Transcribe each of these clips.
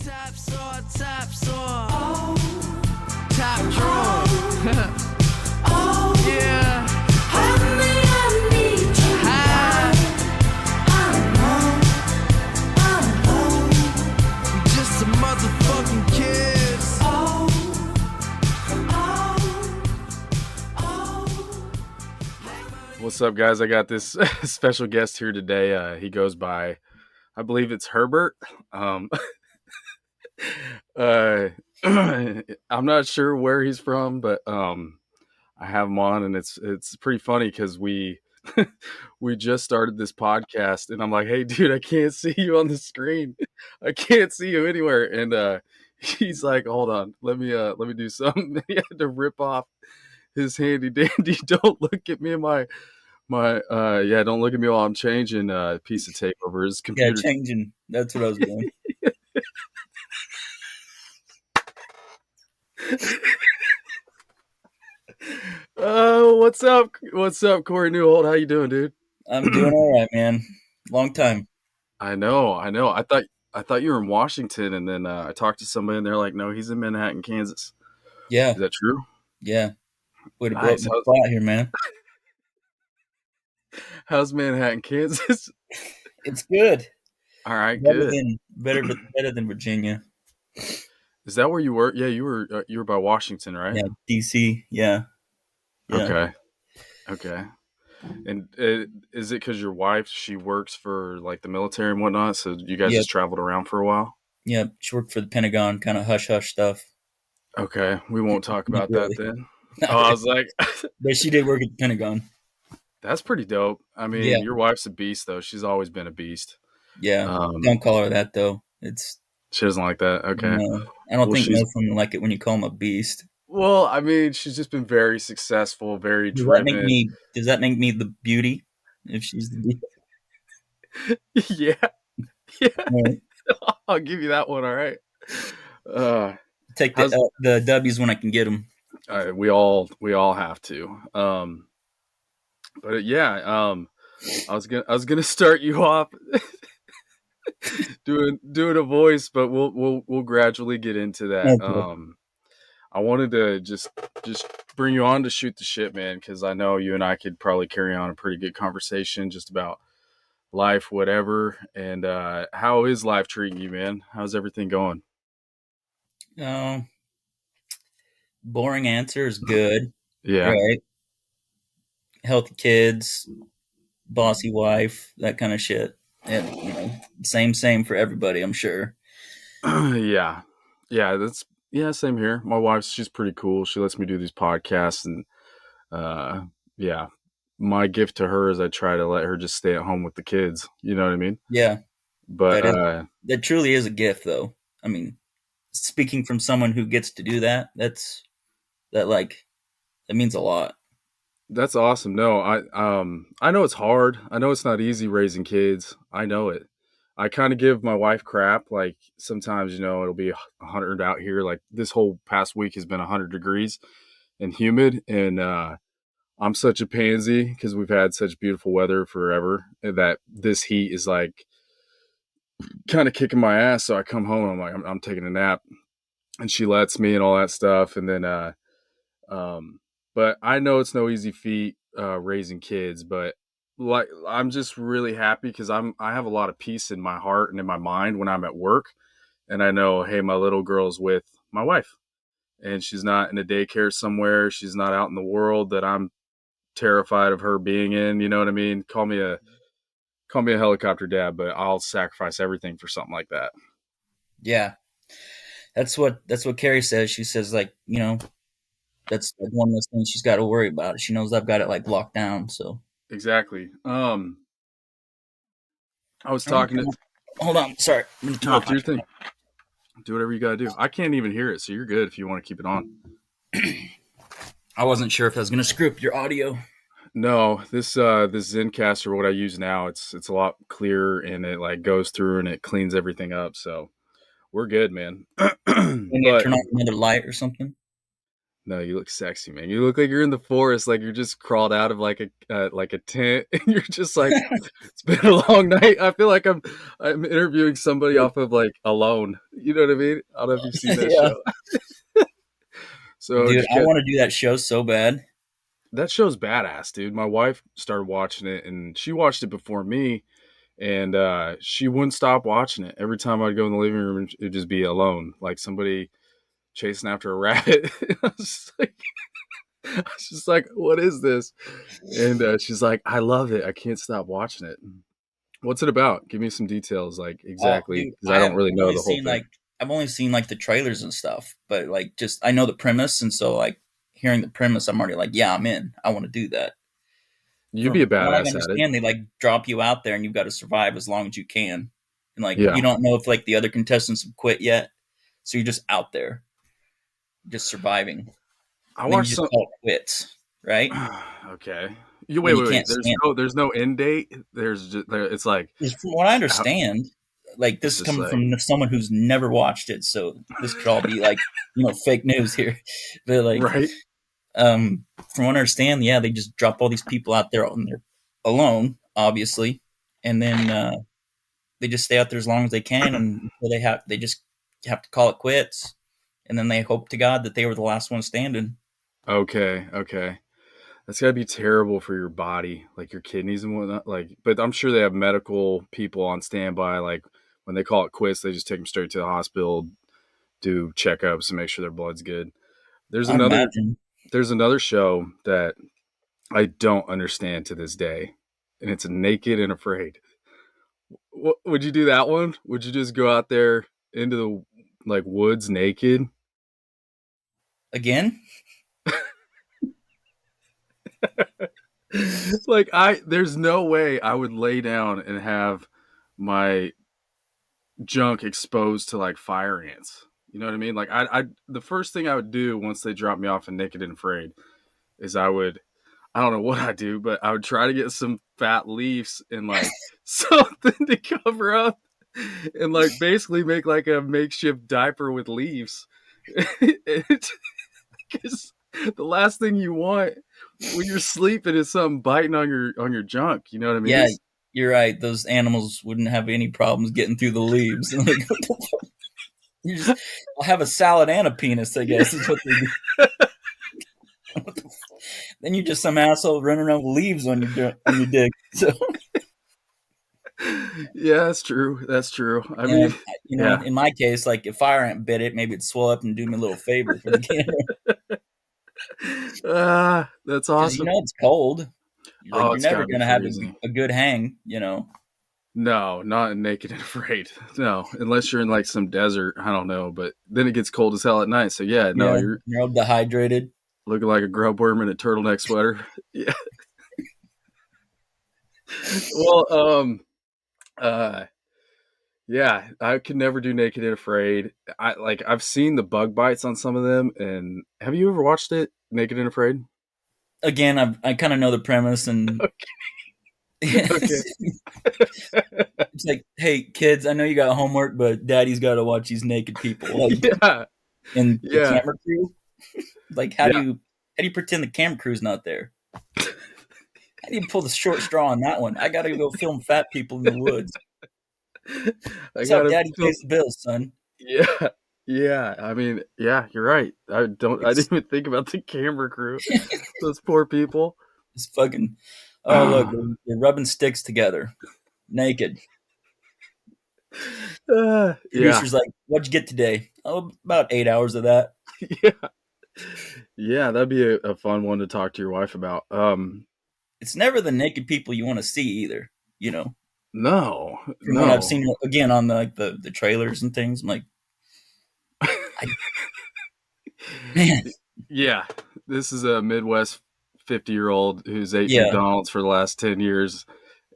Top saw. Top drawer. Yeah. Honey, I need you now. I'm home. Just a motherfucking kiss. What's up, guys? I got this special guest here today. He goes by, I believe it's Herbert. I'm not sure where he's from, but I have him on, and it's pretty funny because we we just started this podcast, and I'm like, hey, dude, I can't see you on the screen. I can't see you anywhere. And he's like, hold on, let me do something. He had to rip off his handy dandy don't look at me in my don't look at me while I'm changing a piece of tape over his computer. Yeah, changing. That's what I was doing. What's up? What's up, Corey Neuhold? How you doing, dude? I'm doing all right, man. Long time. I know. I thought you were in Washington, and then I talked to somebody, and they're like, "No, he's in Manhattan, Kansas." Yeah. Is that true? Yeah. Way to Nice. blow up my spot here, man. How's Manhattan, Kansas? It's good. All right, Better good. better than Virginia. Is that where you were? Yeah, you were by Washington, right? Yeah, DC. Yeah. Okay. And is it because your wife, she works for like the military and whatnot, so you guys just traveled around for a while? Yeah, she worked for the Pentagon, kind of hush-hush stuff. Okay, we won't talk about Not really. that then. Oh, I was like... But she did work at the Pentagon. That's pretty dope. I mean, your wife's a beast, though. She's always been a beast. Yeah, don't call her that, though. She doesn't like that? Okay. No, I don't think most women like it when you call them a beast. Well, I mean, she's just been very successful, very driven. Does that make me the beauty if she's the beast? Yeah. Right. I'll give you that one, all right. Take the W's when I can get them. We all have to. But yeah, I was gonna start you off doing a voice, but we'll gradually get into that. Okay. I wanted to just bring you on to shoot the shit, man, because I know you and I could probably carry on a pretty good conversation just about life, whatever. And how is life treating you, man? How's everything going? Boring answer is good. Yeah. Right. Healthy kids, bossy wife, that kind of shit. And, same for everybody, I'm sure. Yeah. Same here. My wife's, she's pretty cool. She lets me do these podcasts, and my gift to her is I try to let her just stay at home with the kids. You know what I mean? Yeah. But that truly is a gift, though. I mean, speaking from someone who gets to do that, that means a lot. That's awesome. No, I know it's hard. I know it's not easy raising kids. I know it. I kind of give my wife crap. Like sometimes, it'll be 100 out here. Like this whole past week has been 100 degrees and humid. And I'm such a pansy because we've had such beautiful weather forever that this heat is like kind of kicking my ass. So I come home and I'm like, I'm taking a nap, and she lets me and all that stuff. And then, but I know it's no easy feat raising kids, but like I'm just really happy because I have a lot of peace in my heart and in my mind when I'm at work, and I know, hey, my little girl's with my wife, and she's not in a daycare somewhere. She's not out in the world that I'm terrified of her being in. You know what I mean? Call me a helicopter dad, but I'll sacrifice everything for something like that. Yeah, that's what Carrie says. She says, like, that's like one of those things she's got to worry about. She knows I've got it like locked down. So exactly. I was talking to. Hold on, sorry. I'm gonna turn off your thing. Do whatever you gotta do. I can't even hear it, so you're good if you want to keep it on. I wasn't sure if I was gonna screw up your audio. No, this Zencaster, what I use now, it's a lot clearer, and it like goes through and it cleans everything up. So we're good, man. You need to turn on another light or something? No, you look sexy, man. You look like you're in the forest, like you're just crawled out of like a tent, and you're just like, it's been a long night. I feel like I'm interviewing somebody off of like Alone. You know what I mean? I don't know if you've seen that Yeah, show. So dude, just I get want to do that show so bad. that show's badass, dude. My wife started watching it, and she watched it before me, and she wouldn't stop watching it. Every time I'd go in the living room, it'd just be Alone, like somebody chasing after a rabbit. I was just like, what is this? And she's like, I love it. I can't stop watching it. What's it about? Give me some details, like exactly, Dude, because I don't really I've know only the whole seen thing. like the trailers and stuff, but like just I know the premise, and so like hearing the premise, I'm already like, yeah, I'm in. I want to do that. You'd be a From what I badass at it. understand, they like drop you out there, and you've got to survive as long as you can, and like you Yeah. don't know if like the other contestants have quit yet, so you're just out there, just surviving, I and then you watched just some. call it quits, right? Okay. You When you wait. can't stand it. There's no end date. There's just there. It's like 'Cause from what I how- understand, like this it's is just coming like from someone who's never watched it, so this could all be like fake news here, but like right. from what I understand, yeah, they just drop all these people out there on their alone, obviously, and then they just stay out there as long as they can, and until they just have to call it quits, and then they hope to God that they were the last one standing. Okay. Okay. That's gotta be terrible for your body, like your kidneys and whatnot. Like, but I'm sure they have medical people on standby. Like when they call it quits, they just take them straight to the hospital, do checkups, and make sure their blood's good. There's I'd another imagine. there's another show that I don't understand to this day, and it's Naked and Afraid. Would you do that one? Would you just go out there into the like woods naked? Again, Like there's no way I would lay down and have my junk exposed to like fire ants. You know what I mean? Like the first thing I would do once they dropped me off in Naked and Afraid is I don't know what I do, but I would try to get some fat leaves and like something to cover up and like basically make like a makeshift diaper with leaves. Because the last thing you want when you're sleeping is something biting on your junk. You know what I mean? yeah, you're right. Those animals wouldn't have any problems getting through the leaves. Like, you just, I'll have a salad and a penis. I guess is what they do. Then you're just some asshole running around with leaves on your dick. So, Yeah, that's true. That's true. I mean, and yeah. in my case, like if fire ant bit it, maybe it'd swell up and do me a little favor for the camera That's because awesome. it's cold. Oh, You're it's never gotta be gonna have freezing. a good hang. No, not in Naked and Afraid. No, unless you're in like some desert. I don't know, but then it gets cold as hell at night. So yeah, no, Yeah, you're you're all dehydrated. looking like a grub worm in a turtleneck sweater. Yeah. Well, uh, yeah, I could never do Naked and Afraid. I've seen the bug bites on some of them, and have you ever watched it, Naked and Afraid? Again, I kind of know the premise, and Okay. it's like, hey kids, I know you got homework, but Daddy's got to watch these naked people. Like, Yeah. and the Yeah. camera crew. Like, Yeah. how do you pretend the camera crew's not there? How do you pull the short straw on that one? I got to go film fat people in the woods. I That's how gotta Daddy feel. pays the bills, son. Yeah. Yeah. I mean, yeah, you're right. I It's didn't even think about the camera crew. Those poor people. it's fucking. Oh look, they're rubbing sticks together, naked. Yeah. Producer's like, "What'd you get today?" Oh, about 8 hours of that. Yeah. Yeah, that'd be a fun one to talk to your wife about. It's never the naked people you want to see either. You know, No. from what I've No. seen again on the trailers and things, I'm like, I, man, Yeah. This is a Midwest 50-year-old who's ate yeah, McDonald's for the last 10 years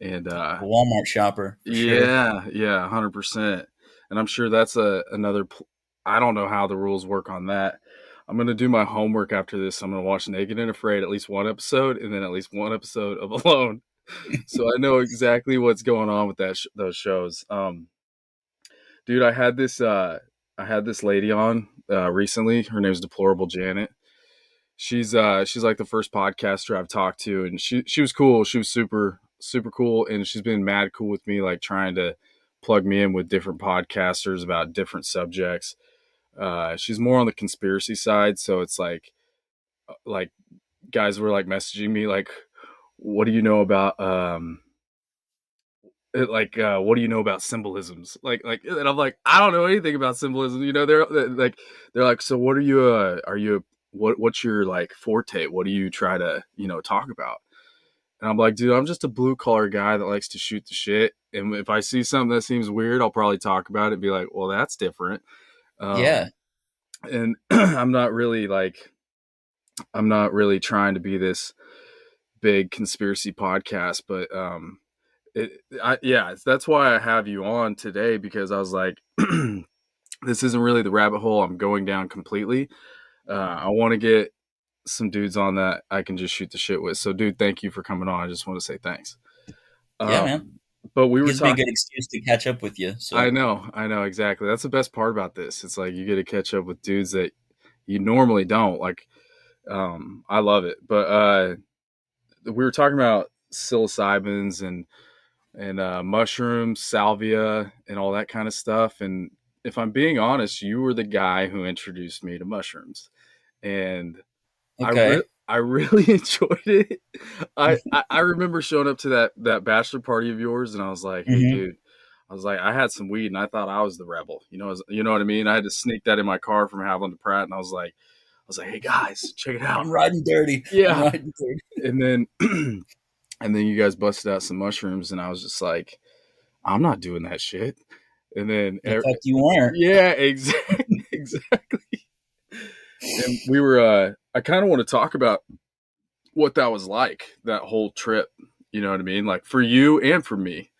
and a Walmart shopper for sure. yeah, yeah, 100%. And I'm sure that's another I don't know how the rules work on that. I'm going to do my homework after this. I'm going to watch Naked and Afraid at least one episode and then at least one episode of Alone. So I know exactly what's going on with those shows. Dude, I had this lady on recently. Her name's Deplorable Janet, she's like the first podcaster I've talked to, and she was cool. She was super cool, and she's been mad cool with me, like trying to plug me in with different podcasters about different subjects. She's more on the conspiracy side, so it's like guys were like messaging me like, "What do you know about what do you know about symbolisms?" And I'm like, I don't know anything about symbolism. You know, they're like, so what are you what's your like forte? What do you try to talk about? And I'm like, dude, I'm just a blue collar guy that likes to shoot the shit. And if I see something that seems weird, I'll probably talk about it and be like, well, that's different. Yeah. And I'm not really trying to be this big conspiracy podcast, but that's why I have you on today, because I was like, this isn't really the rabbit hole I'm going down completely. I want to get some dudes on that I can just shoot the shit with. So, dude, thank you for coming on. I just want to say thanks. Yeah, man. But we were Gives me a talking. good excuse to catch up with you. So I know exactly. That's the best part about this. It's like you get to catch up with dudes that you normally don't. Like, I love it. But we were talking about psilocybins and mushrooms, salvia, and all that kind of stuff. And if I'm being honest, you were the guy who introduced me to mushrooms, and okay. I really enjoyed it. I remember showing up to that bachelor party of yours, and I was like, "Hey, Hmm. dude." I was like, I had some weed, and I thought I was the rebel. You know what I mean. I had to sneak that in my car from Haviland to Pratt, and I was like, hey guys, check it out. I'm riding dirty. I'm Yeah. riding dirty. And then and then you guys busted out some mushrooms, and I was just like, I'm not doing that shit. And then The fuck you weren't. yeah, exactly, exactly. And we were I kind of want to talk about what that was like, that whole trip. You know what I mean? Like for you and for me.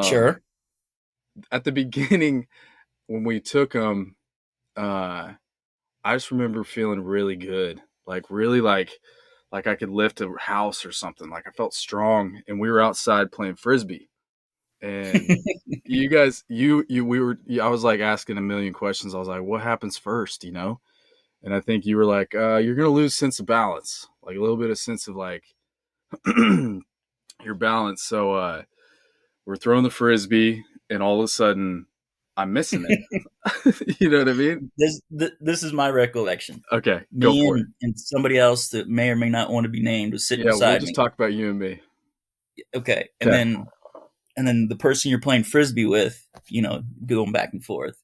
Sure. At the beginning when we took them, I just remember feeling really good, like really like I could lift a house or something. Like I felt strong, and we were outside playing frisbee, and you guys, we were. I was like asking a million questions. I was like, "What happens first?" And I think you were like, "You're gonna lose sense of balance, like a little bit of sense of like your balance." So we're throwing the frisbee, and all of a sudden, I'm missing it. You know what I mean? This is my recollection. Okay, go Me for it. and somebody else that may or may not want to be named was sitting Yeah, we'll beside just me. talk about you and me. Okay. Okay. And then the person you're playing frisbee with, going back and forth.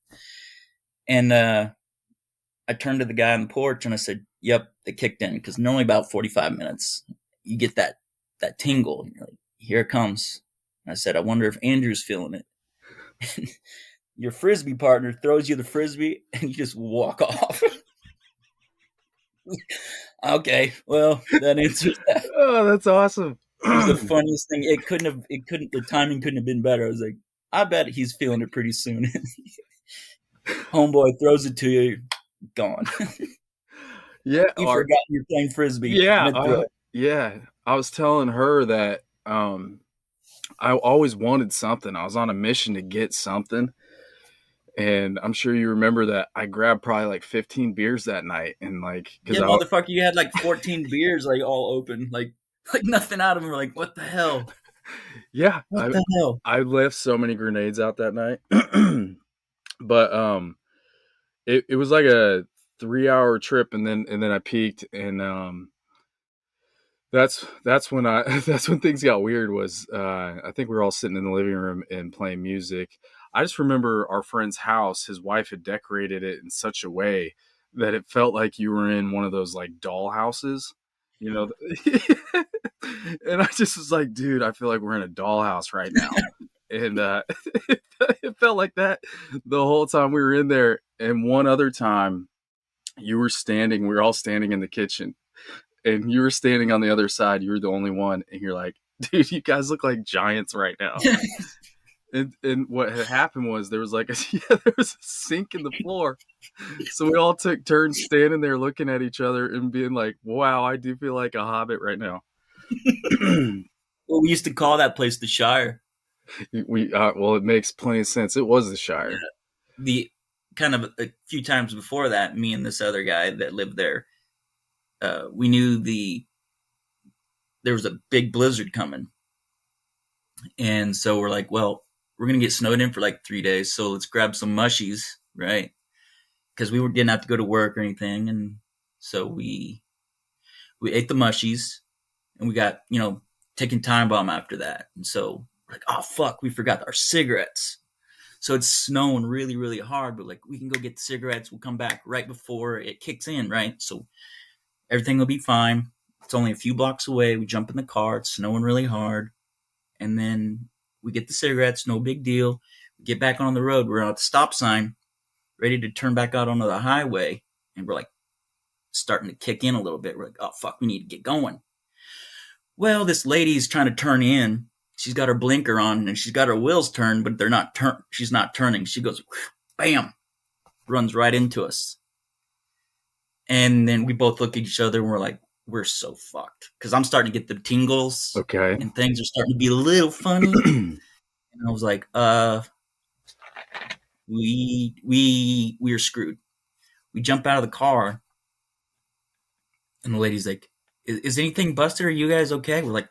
And I turned to the guy on the porch and I said, "Yep, it kicked in." Because normally about 45 minutes, you get that tingle. And you're like, "Here it comes." And I said, "I wonder if Andrew's feeling it." Your frisbee partner throws you the frisbee and you just walk off. Okay, well, that answers that. Oh, that's awesome. It was the funniest thing. The timing couldn't have been better. I was like, I bet he's feeling it pretty soon. Homeboy throws it to you, gone. Yeah, You forgot you're playing frisbee yeah, mid-throw. yeah. I was telling her that I always wanted something. I was on a mission to get something, and I'm sure you remember that I grabbed probably like 15 beers that night, and like because Yeah, motherfucker, you had like 14 beers, like all open, like nothing out of them. We're like, what the hell? yeah, What the hell? I left so many grenades out that night, but it was like a 3 hour trip, and then I peaked, and that's when that's when things got weird. Was I think we were all sitting in the living room and playing music. I just remember our friend's house. His wife had decorated it in such a way that it felt like you were in one of those like doll houses, you know. And I just was like, dude, I feel like we're in a dollhouse right now. And it felt like that the whole time we were in there. And one other time, we were all standing in the kitchen, and you were standing on the other side. You were the only one, and you're like, dude, you guys look like giants right now. And what had happened was there was like there was a sink in the floor, so we all took turns standing there looking at each other and being like, wow, I do feel like a hobbit right now. Well, we used to call that place the Shire. Well, it makes plenty of sense. It was the Shire. The kind of a few times before that, me and this other guy that lived there, we knew there was a big blizzard coming, and so we're like, well, we're gonna get snowed in for like 3 days, so let's grab some mushies, right? Because we didn't have to go to work or anything, and so we ate the mushies, and we got taking time bomb after that, and so we're like, oh fuck, we forgot our cigarettes. So it's snowing really, really hard, but like we can go get the cigarettes. We'll come back right before it kicks in, right? So everything will be fine. It's only a few blocks away. We jump in the car. It's snowing really hard, and then we get the cigarettes. No big deal. We get back on the road. We're at the stop sign, ready to turn back out onto the highway, and we're like starting to kick in a little bit. We're like, oh fuck, we need to get going. Well, this lady's trying to turn in. She's got her blinker on and she's got her wheels turned, but they're not she's not turning. She goes, bam, runs right into us. And then we both look at each other and we're like, we're so fucked. Because I'm starting to get the tingles Okay. and things are starting to be a little funny. And I was like, we're screwed. We jump out of the car and the lady's like, is anything busted? Are you guys okay? We're like,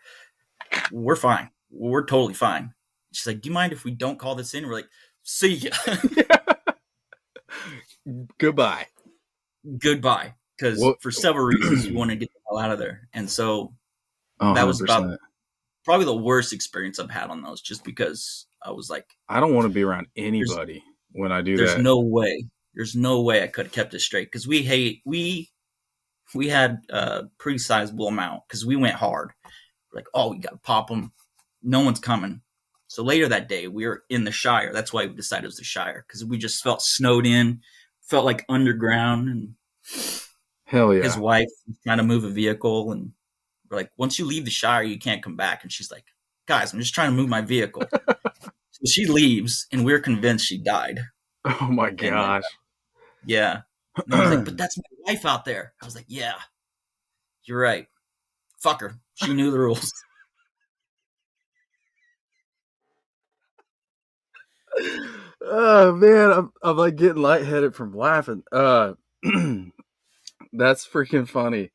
we're fine. We're totally fine. She's like, do you mind if we don't call this in? We're like, see ya. Goodbye. Goodbye. Because What? for several reasons, we want to get the hell out of there. And so Oh, that was 100%. about probably the worst experience I've had on those, just because I was like, I don't want to be around anybody when I do there's that. no way. There's no way I could have kept it straight. Because we had a pretty sizable amount because we went hard. We're like, oh, we got to pop them. No one's coming. So later that day, we were in the Shire. That's why we decided it was the Shire, because we just felt snowed in, felt like underground. And Hell yeah. his wife was trying to move a vehicle. And we're like, once you leave the Shire, you can't come back. And she's like, guys, I'm just trying to move my vehicle. So she leaves, and we're convinced she died. Oh my gosh. Yeah. And I was like, but that's my wife out there. I was like, yeah, you're right. Fuck her. She knew the rules. Oh man, I'm like getting lightheaded from laughing. That's freaking funny.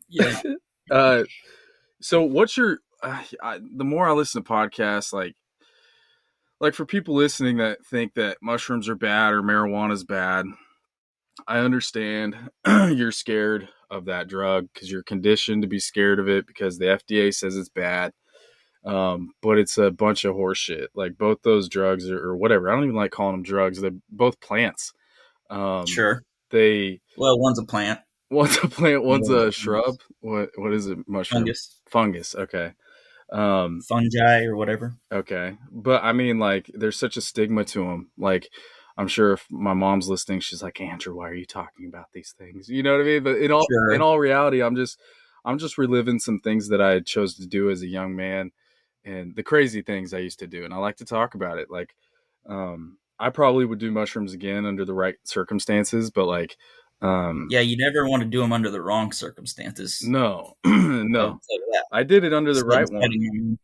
Yeah. So what's your? The more I listen to podcasts, like for people listening that think that mushrooms are bad or marijuana's bad, I understand you're scared of that drug because you're conditioned to be scared of it because the FDA says it's bad. But it's a bunch of horseshit. Like both those drugs or whatever. I don't even like calling them drugs. They're both plants. Sure. They Well, one's a plant. One's a plant, one's One's a a shrub. What is it? Mushroom. fungus, Fungus. Okay. Um, fungi, or whatever. okay. But I mean, like, there's such a stigma to them. Like, I'm sure if my mom's listening, she's like, Andrew, why are you talking about these things? You know what I mean? But in Sure. all reality, I'm just reliving some things that I chose to do as a young man and the crazy things I used to do. And I like to talk about it. Like, I probably would do mushrooms again under the right circumstances, but like, Yeah, you never want to do them under the wrong circumstances. no, I no, would say that. I did it under the Instead right of one. setting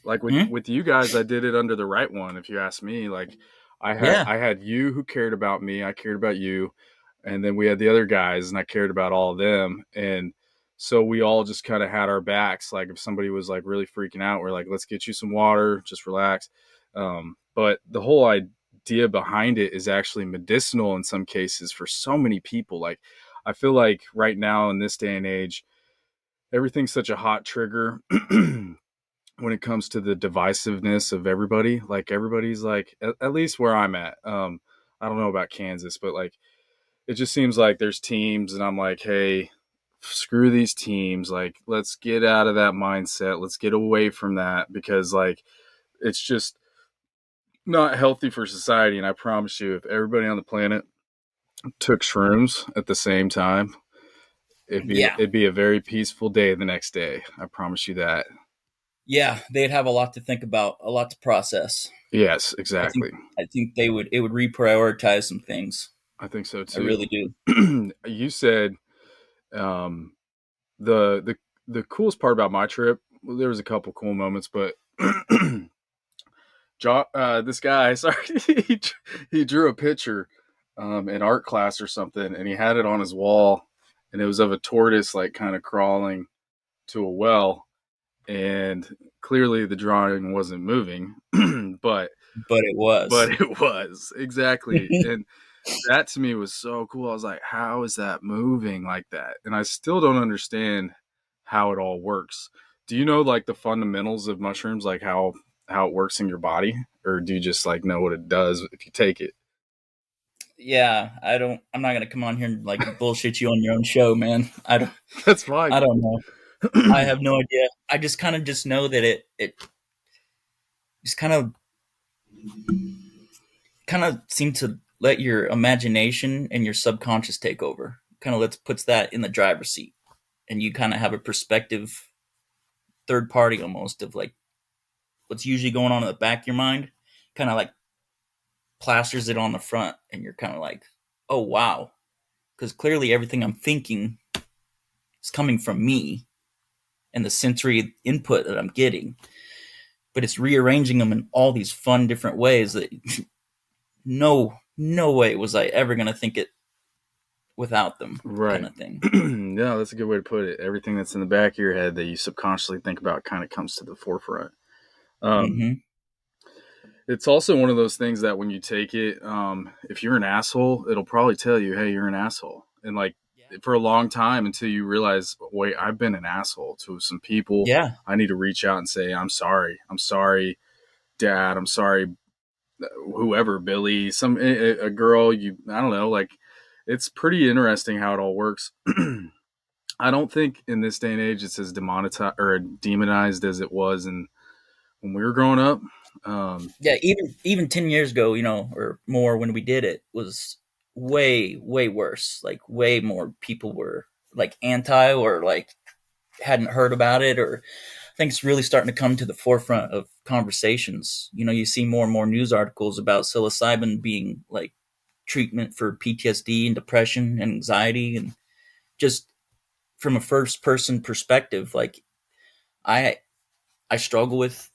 Like Hmm? with you guys, I did it under the right one. If you ask me, like Yeah. I had you who cared about me, I cared about you, and then we had the other guys, and I cared about all of them, and so we all just kind of had our backs. Like if somebody was like really freaking out, we're like, let's get you some water, just relax. But the whole idea behind it is actually medicinal in some cases for so many people. Like I feel like right now in this day and age, everything's such a hot trigger when it comes to the divisiveness of everybody. Like everybody's like, at least where I'm at. I don't know about Kansas, but like it just seems like there's teams, and I'm like, hey, screw these teams. Like, let's get out of that mindset. Let's get away from that because like it's just not healthy for society. And I promise you, if everybody on the planet took shrooms at the same time, Yeah. it'd be a very peaceful day the next day. I promise you that. Yeah, they'd have a lot to think about, a lot to process. Yes, I think exactly. I think it would reprioritize some things. I think so I too. really do. You said um, the coolest part about my trip. Well, there was a couple cool moments, but this guy, sorry, he drew a picture in art class or something, and he had it on his wall. and it was of a tortoise like kind of crawling to a well, and clearly the drawing wasn't moving, but But it was. it was exactly. And that to me was so cool. I was like, how is that moving like that? And I still don't understand how it all works. Do you know like the fundamentals of mushrooms, like how it works in your body, or do you just like know what it does if you take it? Yeah, I'm not gonna come on here and like bullshit you on your own show, man. That's fine. I don't know. I have no idea. I just kind of just know that it just kind of seemed to let your imagination and your subconscious take over. Kind of puts that in the driver's seat, and you kind of have a perspective, third party almost, of like what's usually going on in the back of your mind. Kind of like plasters it on the front, and you're kind of like, oh wow, because clearly everything I'm thinking is coming from me and the sensory input that I'm getting, but it's rearranging them in all these fun different ways that no way was I ever gonna think it without them, kind Right. of thing. Yeah, that's a good way to put it. Everything that's in the back of your head that you subconsciously think about kind of comes to the forefront. Um, Hmm. it's also one of those things that when you take it, if you're an asshole, it'll probably tell you, "Hey, you're an asshole," and like for a long time until you realize, wait, I've been an asshole to some people. Yeah, I need to reach out and say, I'm sorry. I'm sorry, Dad. I'm sorry, whoever, Billy, a girl. I don't know. Like, it's pretty interesting how it all works. I don't think in this day and age it's as demonetized or demonized as it was in when we were growing up. yeah. Even 10 years ago, or more, when we did it, was way worse. Like way more people were like anti, or like hadn't heard about it, or I think it's really starting to come to the forefront of conversations. You see more and more news articles about psilocybin being like treatment for PTSD and depression and anxiety, and just from a first person perspective, like I I struggle with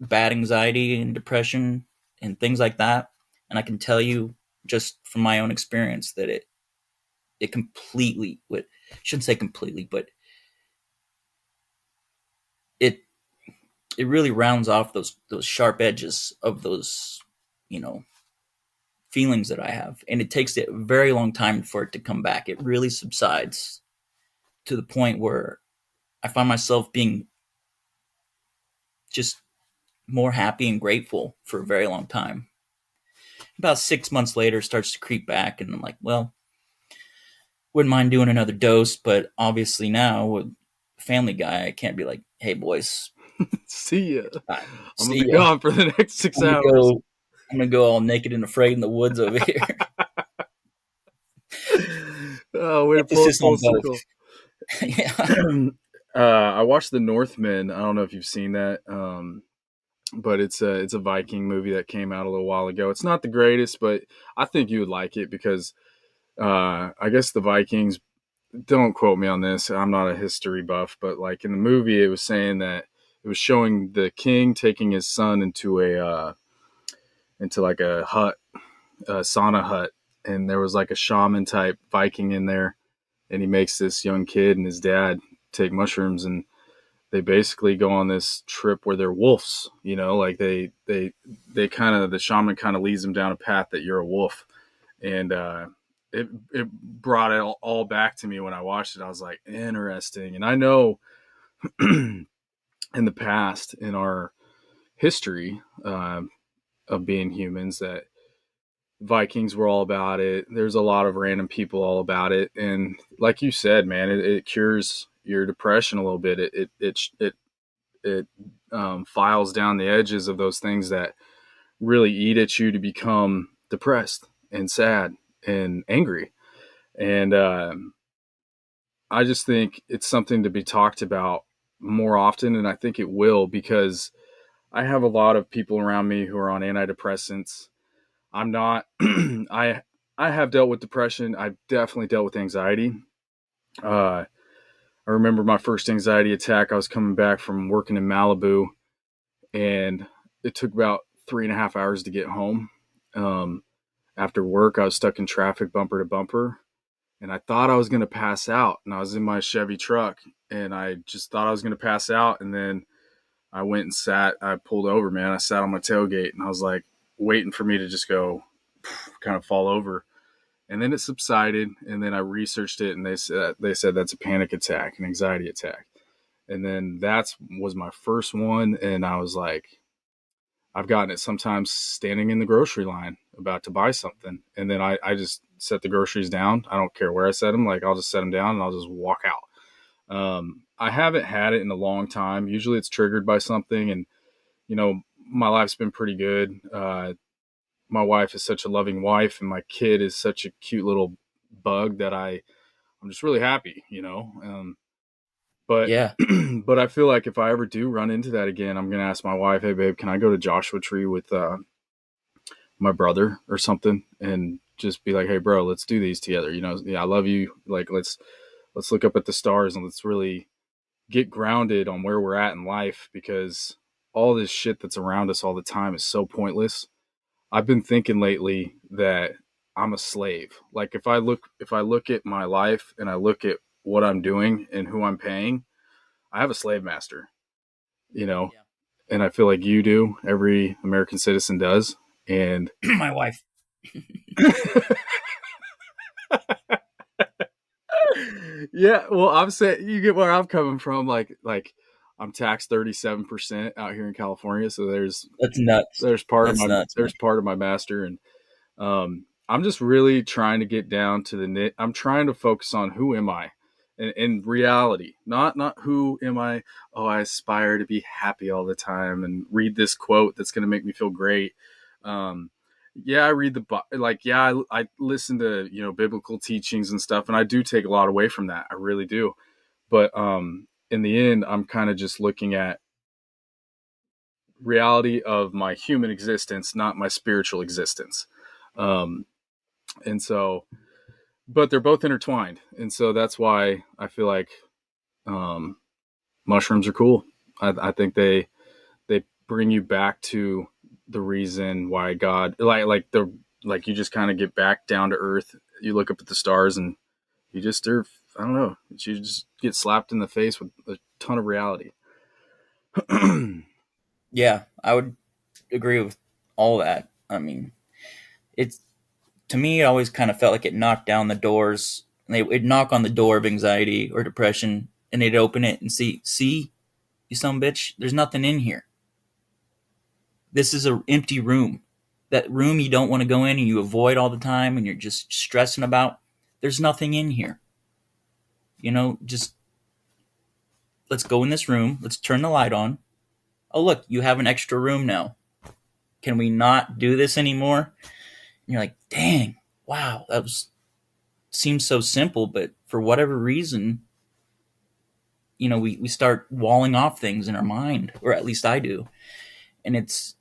bad anxiety and depression and things like that, and I can tell you just from my own experience that it completely would shouldn't say completely, but it it really rounds off those sharp edges of those you know feelings that I have, and it takes a very long time for it to come back. It really subsides to the point where I find myself being just more happy and grateful for a very long time. About 6 months later, it starts to creep back, and I'm like, well, wouldn't mind doing another dose, but obviously now with Family Guy, I can't be like, hey boys, See ya. I'm gonna see be ya. gone for the next six I'm gonna hours. go. I'm gonna go all naked and afraid in the woods over here. Oh, way to pull it Emphasis full on both. circle. Yeah. I watched The Northman. I don't know if you've seen that, but it's a Viking movie that came out a little while ago. It's not the greatest, but I think you would like it because I guess the Vikings. Don't quote me on this. I'm not a history buff, but like in the movie, it was saying that it was showing the king taking his son into like a hut, a sauna hut, and there was like a shaman type Viking in there, and he makes this young kid and his dad take mushrooms, and they basically go on this trip where they're wolves. Like they kind of the shaman kind of leads them down a path that you're a wolf, and it brought it all back to me when I watched it. I was like, interesting, and I know in the past in our history of being humans that Vikings were all about it. There's a lot of random people all about it, and like you said, man, it cures your depression a little bit. It files down the edges of those things that really eat at you to become depressed and sad and angry. And I just think it's something to be talked about more often, and I think it will because I have a lot of people around me who are on antidepressants. I'm not. I have dealt with depression. I've definitely dealt with anxiety. Uh, I remember my first anxiety attack. I was coming back from working in Malibu, and it took about 3.5 hours to get home. Um, After work, I was stuck in traffic, bumper to bumper, and I thought I was going to pass out. And I was in my Chevy truck, and I just thought I was going to pass out. And then I went and sat. I pulled over, man. I sat on my tailgate, and I was like waiting for me to just go kind of fall over. And then it subsided, and then I researched it, and they said that's a panic attack, an anxiety attack. And then that was my first one, and I was like, I've gotten it sometimes standing in the grocery line about to buy something, and then I just set the groceries down. I don't care where I set them; like I'll just set them down and I'll just walk out. I haven't had it in a long time. Usually, it's triggered by something, and my life's been pretty good. My wife is such a loving wife, and my kid is such a cute little bug that I'm just really happy. But Yeah. but I feel like if I ever do run into that again, I'm gonna ask my wife, "Hey, babe, can I go to Joshua Tree with my brother or something?" And just be like, "Hey, bro, let's do these together. Yeah, I love you. Like, let's look up at the stars and let's really get grounded on where we're at in life because all this shit that's around us all the time is so pointless." I've been thinking lately that I'm a slave. Like if I look at my life and I look at what I'm doing and who I'm paying, I have a slave master, you know, Yeah. and I feel like you do, every American citizen does. And My wife. yeah, well, I'm saying you get where I'm coming from. Like I'm taxed 37% out here in California, so That's nuts. there's part of That's my nuts, man. there's part of my master, and I'm just really trying to get down to the nit. I'm trying to focus on who am I, in reality, not who am I. Oh, I aspire to be happy all the time and read this quote that's going to make me feel great. Um, yeah, I read like yeah, I listen to biblical teachings and stuff, and I do take a lot away from that. I really do. But in the end, I'm kind of just looking at reality of my human existence, not my spiritual existence. Um, and so but they're both intertwined, and so that's why I feel like um, mushrooms are cool. I think they bring you back to the reason why God like you just kind of get back down to earth. You look up at the stars and you just are, I don't know, you just get slapped in the face with a ton of reality. Yeah, I would agree with all that. I mean, it's to me, it always kind of felt like it knocked down the doors. And it'd knock on the door of anxiety or depression, and they'd open it and see, you son of a bitch, there's nothing in here. This is an empty room. That room you don't want to go in and you avoid all the time and you're just stressing about. There's nothing in here. Just let's go in this room. Let's turn the light on. Oh, look, you have an extra room now. Can we not do this anymore? And you're like, dang, wow, that was seems so simple, but for whatever reason, we start walling off things in our mind, or at least I do. And it's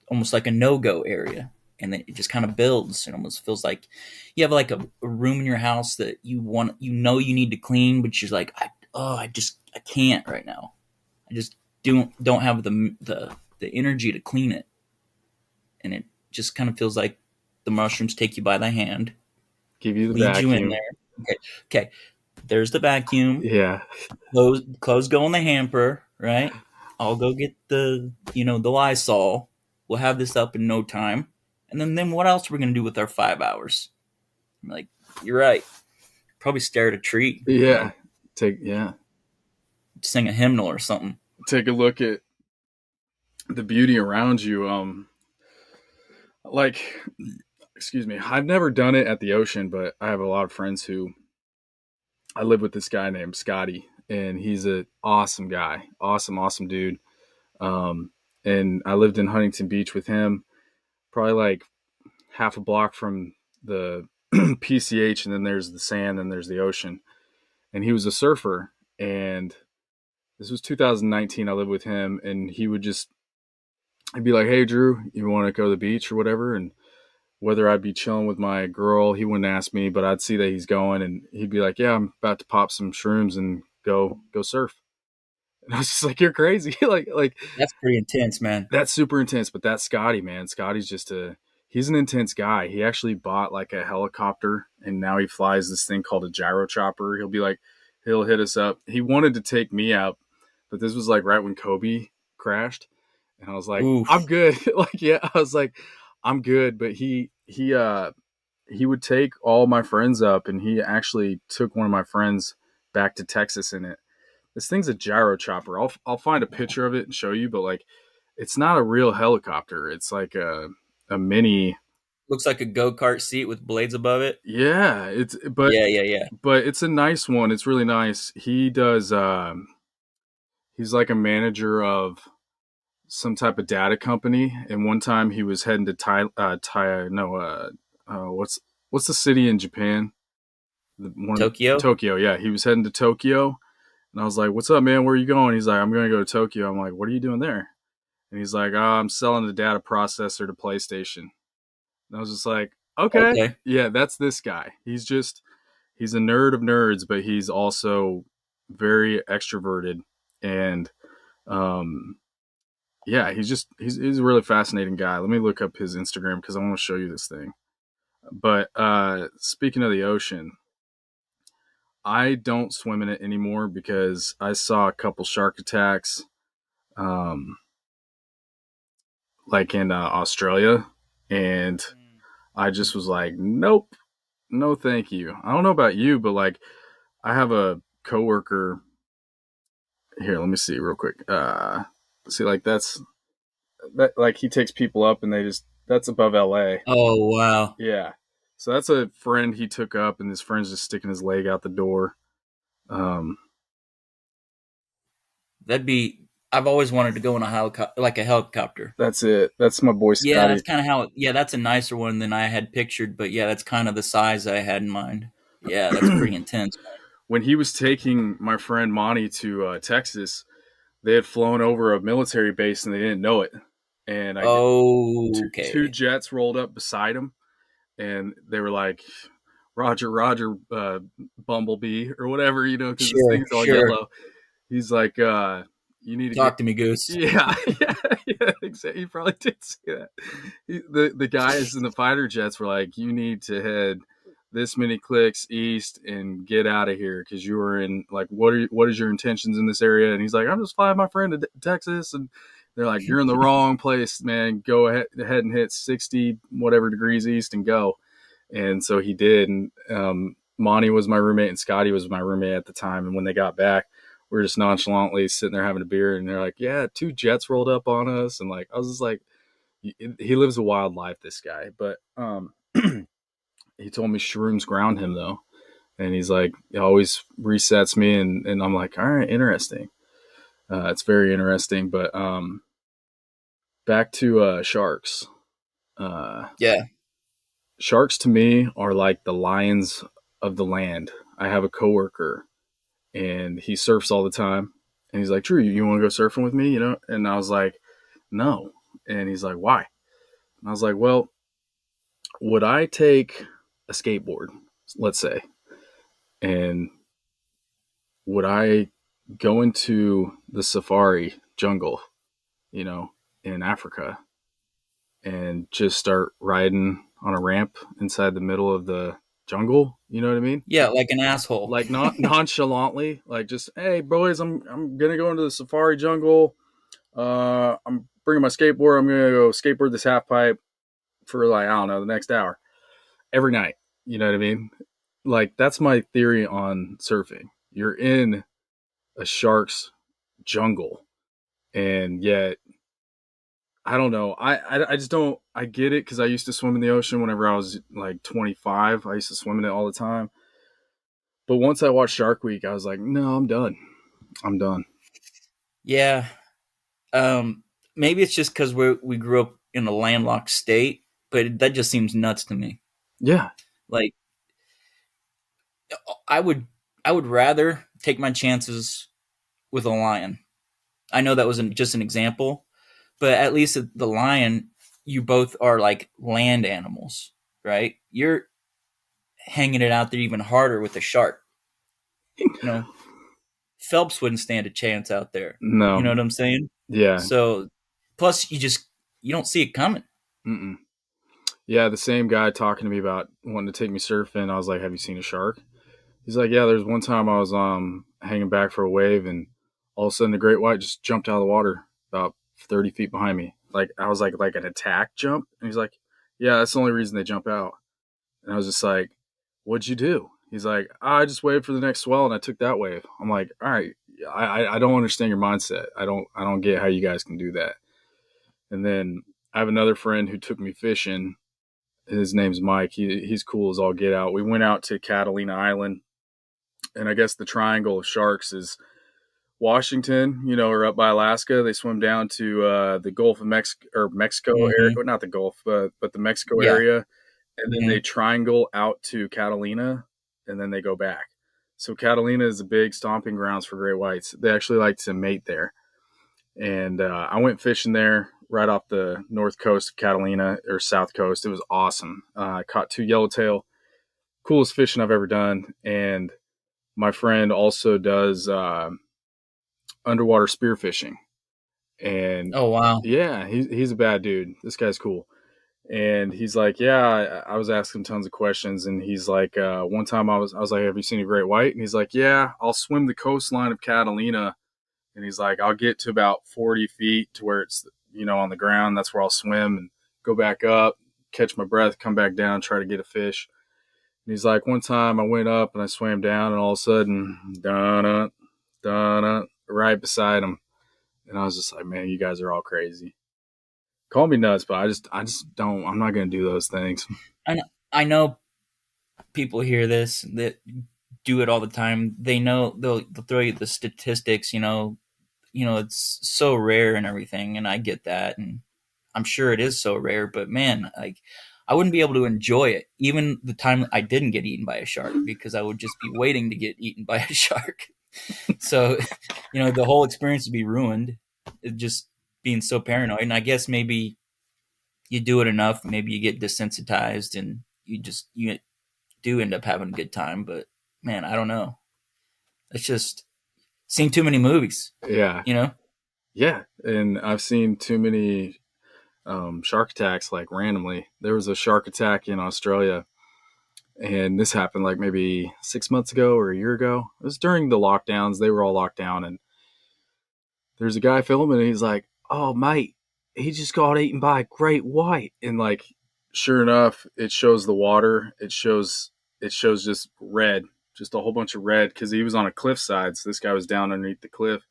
almost like a no-go area. And then it just kind of builds. It almost feels like you have like a room in your house that you need to clean, but you're like, I can't right now. I just don't have the energy to clean it. And it just kind of feels like the mushrooms take you by the hand, Give you the lead you in vacuum. there. Okay, okay. There's the vacuum. Yeah. Clothes go in the hamper, right? I'll go get the Lysol. We'll have this up in no time. And then what else are we gonna do with our 5 hours? I'm like, you're right. Probably stare at a tree, Yeah. Yeah. sing a hymnal or something. Take a look at the beauty around you. Like, excuse me, I've never done it at the ocean, but I have a lot of friends who, I live with this guy named Scotty, and he's an awesome guy, awesome dude. Um, and I lived in Huntington Beach with him, probably like half a block from the PCH, and then there's the sand, and there's the ocean. And he was a surfer, and this was 2019. I lived with him, and he'd be like, "Hey, Drew, you want to go to the beach or whatever?" And whether I'd be chilling with my girl, he wouldn't ask me, but I'd see that he's going, and he'd be like, "Yeah, I'm about to pop some shrooms and go surf." And I was just like, "You're crazy!" like That's pretty intense, man. that's super intense. But that's Scotty, man. Scotty's just he's an intense guy. He actually bought like a helicopter and now he flies this thing called a gyro chopper. He'll hit us up. He wanted to take me out, but this was like right when Kobe crashed. And I was like, I'm Oof. good. Like, yeah, I was like, I'm good. But he would take all my friends up and he actually took one of my friends back to Texas in it. This thing's a gyro chopper. I'll find a picture of it and show you, but like it's not a real helicopter. It's like a mini. Looks like a go-kart seat with blades above it. Yeah, Yeah, yeah, yeah. but it's a nice one. It's really nice. He's like a manager of some type of data company, and one time he was heading to what's the city in Japan? Tokyo. Tokyo. Yeah, he was heading to Tokyo, and I was like, "What's up, man? Where are you going?" He's like, "I'm going to go to Tokyo." I'm like, "What are you doing there?" And he's like, "Oh, I'm selling the data processor to PlayStation." And I was just like, "Okay, Okay. yeah, that's this guy. He's a nerd of nerds, but he's also very extroverted and um yeah, he's a really fascinating guy. Let me look up his Instagram because I want to show you this thing. But speaking of the ocean, I don't swim in it anymore because I saw a couple shark attacks, um, like in Australia, and I just was like, nope, no, thank you. I don't know about you, but like, I have a coworker here. Let me see real quick. See, like like he takes people up, and that's above L.A. Oh wow, Yeah. So that's a friend he took up, and his friend's just sticking his leg out the door. Um, that'd be. I've always wanted to go in a helicopter, like a helicopter. that's it. That's my boy Yeah, that's Scotty. kind of how. Yeah, that's a nicer one than I had pictured. But yeah, that's kind of the size I had in mind. Yeah, that's pretty intense. When he was taking my friend Monty to Texas, they had flown over a military base and they didn't know it. And I get two Okay. jets rolled up beside him, and they were like, "Roger, Roger, Bumblebee," or whatever, because this Sure, thing's all sure. yellow. He's like, "You need to get." Talk to me, Goose. Yeah, yeah, exactly. He probably did say that. The guys in the fighter jets were like, "You need to head this many clicks east and get out of here because you were in like what is your intentions in this area?" And he's like, "I'm just flying my friend to Texas," and they're like, "You're in the wrong place, man. Go ahead and hit 60 whatever degrees east and go." And so he did. And Monty was my roommate and Scotty was my roommate at the time. And when they got back, we were just nonchalantly sitting there having a beer, and they're like, "Yeah, two jets rolled up on us," and like I was just like, he lives a wild life, this guy. But he told me shrooms ground him though, and he's like, it always resets me, and I'm like, all right, interesting. It's very interesting. But back to sharks. Uh, Yeah, Sharks to me are like the lions of the land. I have a coworker and he surfs all the time. And he's like, Drew, you want to go surfing with me? And I was like, no. And he's like, why? And I was like, well, would I take a skateboard, let's say, and would I go into the safari jungle, you know, in Africa and just start riding on a ramp inside the middle of the jungle? You know what I mean? yeah, like an asshole. Like not nonchalantly, like just, hey boys, I'm gonna go into the safari jungle. I'm bringing my skateboard. I'm gonna go skateboard this half pipe for like I don't know the next hour every night. You know what I mean? Like that's my theory on surfing. You're in a shark's jungle, and yet I don't know. I just don't. I get it because I used to swim in the ocean whenever I was like 25. I used to swim in it all the time. But once I watched Shark Week, I was like, no, I'm done. I'm done. Yeah. Maybe it's just because we grew up in a landlocked state, but that just seems nuts to me. Yeah. Like I would I would rather take my chances with a lion. I know that was just an example, but at least the lion, you both are like land animals, right? You're hanging it out there even harder with a shark. You know, Phelps wouldn't stand a chance out there. You know No. what I'm saying? Yeah. So, plus you don't see it coming. Mm-mm. Yeah, the same guy talking to me about wanting to take me surfing. I was like, "Have you seen a shark?" He's like, "Yeah." There's one time I was hanging back for a wave, and all of a sudden the great white just jumped out of the water about 30 feet behind me. Like I was like an attack jump, and he's like, "Yeah, that's the only reason they jump out." And I was just like, "What'd you do?" He's like, "I just waited for the next swell, and I took that wave." I'm like, "All right, I don't understand your mindset. I don't get how you guys can do that." And then I have another friend who took me fishing. His name's Mike. He's cool as all get out. We went out to Catalina Island, and I guess the triangle of sharks is Washington, or up by Alaska. They swim down to the Gulf of Mexico or Mexico area, Hmm. well, not the Gulf, but the Mexico Yeah. area, and then Hmm. they triangle out to Catalina, and then they go back. So Catalina is a big stomping grounds for great whites. They actually like to mate there, and I went fishing there right off the north coast of Catalina or south coast. It was awesome. I caught two yellowtail, coolest fishing I've ever done, and my friend also does underwater spearfishing, and Oh wow. yeah, he's a bad dude. This guy's cool, and he's like, yeah, I was asking tons of questions, and he's like, one time I was like, have you seen a great white? And he's like, yeah, I'll swim the coastline of Catalina, and he's like, I'll get to about 40 feet to where it's on the ground. That's where I'll swim and go back up, catch my breath, come back down, try to get a fish. And he's like, one time I went up and I swam down, and all of a sudden, dun dun right beside him. And I was just like, man, you guys are all crazy. Call me nuts, but I just don't. I'm not gonna do those things. I know, I know people hear this that do it all the time. They know they'll throw you the statistics. It's so rare and everything, and I get that, and I'm sure it is so rare. But man, like I wouldn't be able to enjoy it even the time I didn't get eaten by a shark because I would just be waiting to get eaten by a shark. So, the whole experience would be ruined. It just being so paranoid. And I guess maybe you do it enough, maybe you get desensitized, and you do end up having a good time. But man, I don't know. It's just seen too many movies, Yeah, you know? yeah, and I've seen too many shark attacks like randomly. There was a shark attack in Australia, and this happened like maybe 6 months ago or a year ago. It was during the lockdowns. They were all locked down, and there's a guy filming, and he's like, "Oh, mate, he just got eaten by a great white," and like, sure enough, it shows the water. It shows just red, just a whole bunch of red because he was on a cliffside. So this guy was down underneath the cliff,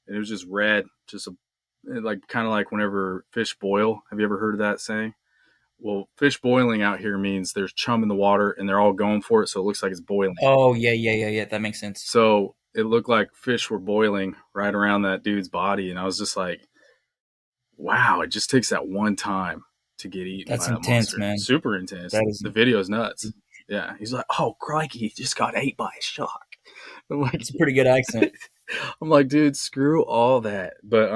and it was just red, just a like kind of like whenever fish boil. Have you ever heard of that saying? Well, fish boiling out here means there's chum in the water and they're all going for it, so it looks like it's boiling. Oh yeah, yeah, yeah, yeah. That makes sense. So it looked like fish were boiling right around that dude's body, and I was just like, wow, it just takes that one time to get eaten That's by that intense, monster. man. Super intense. That is. The video's nuts. Yeah, he's like, "Oh, crikey, he just got ate by a shark." I'm like, It's a pretty good accent. I'm like, dude, screw all that. But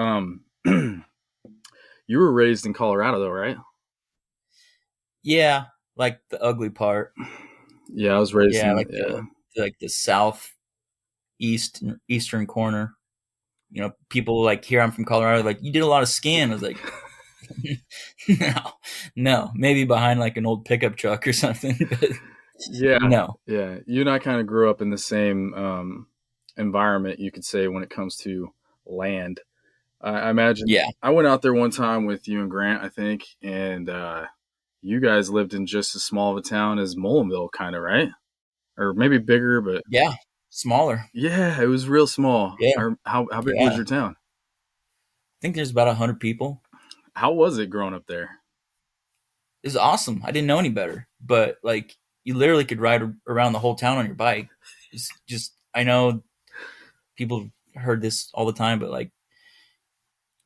you were raised in Colorado, though, right? Yeah, like the ugly part. Yeah, I was raised Yeah, in like yeah. the south eastern corner. People like here. I'm from Colorado. Like you did a lot of skiing. I was like, no, no, maybe behind like an old pickup truck or something. But Yeah, no, yeah. You and I kind of grew up in the same environment, you could say, when it comes to land. I imagine yeah, I went out there one time with you and Grant, I think, and you guys lived in just as small of a town as Mullenville, kind of, right? Or maybe bigger, but yeah, smaller. yeah, it was real small. Yeah, How big was yeah. your town? I think there's about 100 people. How was it growing up there? It was awesome. I didn't know any better, but like you literally could ride around the whole town on your bike. It's just I know people heard this all the time, but like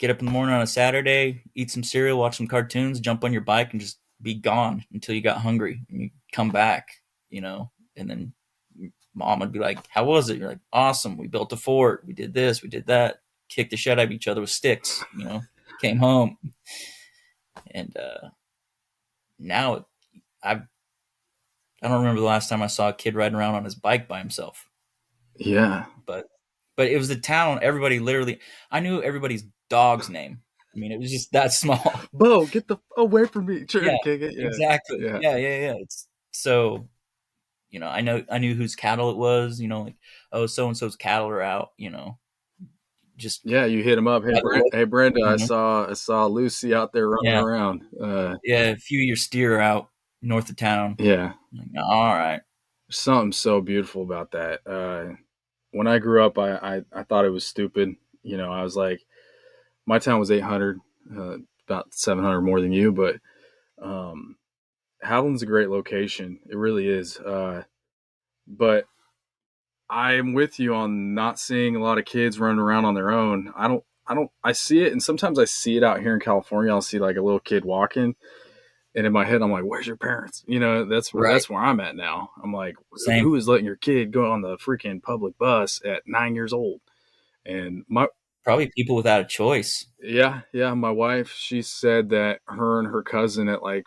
get up in the morning on a Saturday, eat some cereal, watch some cartoons, jump on your bike, and just be gone until you got hungry and you come back, and then mom would be like, "How was it?" You're like, "Awesome. We built a fort. We did this. We did that. Kicked the shit out of each other with sticks." Came home, and now I I don't remember the last time I saw a kid riding around on his bike by himself, Yeah. but it was the town. Everybody literally, I knew everybody's dog's name. I mean, it was just that small. Bo, get the away from me! Trying Yeah, to kick it. Yeah, exactly. yeah, Yeah. It's so, I knew whose cattle it was. Like, oh, so and so's cattle are out. Just yeah. You hit him up. Hey, by the look. Hey, Brenda. You know, I saw Lucy out there running yeah, around. yeah. A few of your steer are out north of town. Yeah. I'm like, all right, Something so beautiful about that. When I grew up, I thought it was stupid. I was like, my town was 800, about 700 more than you, but um, Howland's a great location. It really is. But I'm with you on not seeing a lot of kids running around on their own. I see it, and sometimes I see it out here in California. I'll see like a little kid walking, and in my head, I'm like, "Where's your parents?" right, That's where I'm at now. I'm like, same. "Who is letting your kid go on the freaking public bus at 9 years old?" And Probably people without a choice. yeah, my wife, she said that her and her cousin at like,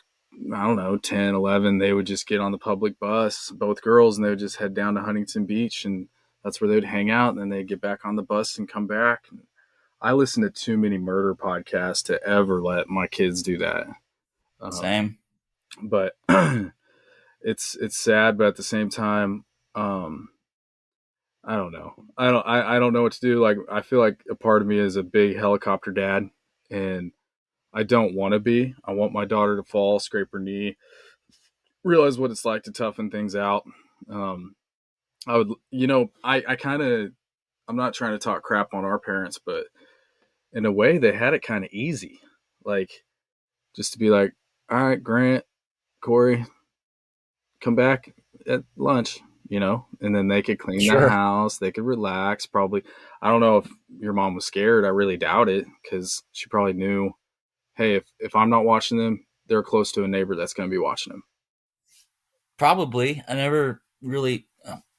I don't know, 10, 11, they would just get on the public bus, both girls, and they would just head down to Huntington Beach, and that's where they'd hang out, and then they'd get back on the bus and come back. I listen to too many murder podcasts to ever let my kids do that. Same. But it's sad, but at the same time, um, I don't know. I don't know what to do. Like, I feel like a part of me is a big helicopter dad, and I don't want to be. I want my daughter to fall, scrape her knee, realize what it's like to toughen things out. Um, I would, I kind of, I'm not trying to talk crap on our parents, but in a way, they had it kind of easy. Like, just to be like, all right, Grant, Corey, come back at lunch, and then they could clean the Sure. house, they could relax. Probably, I don't know if your mom was scared. I really doubt it, because she probably knew, hey, if I'm not watching them, they're close to a neighbor that's going to be watching them. Probably. I never really,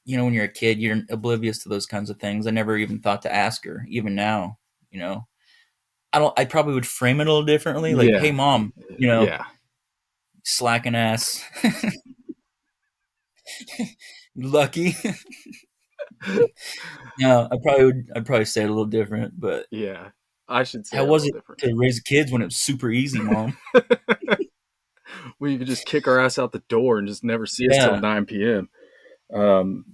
when you're a kid, you're oblivious to those kinds of things. I never even thought to ask her. Even now, you know, I don't. I probably would frame it a little differently. Like, hey, Yeah, mom, yeah, slacking ass, lucky. No, I'd probably say it a little different. But yeah. I should say how it a was little it different. to raise kids when it was super easy, mom? Well, you could just kick our ass out the door and just never see us till Yeah, 9 p.m. Um,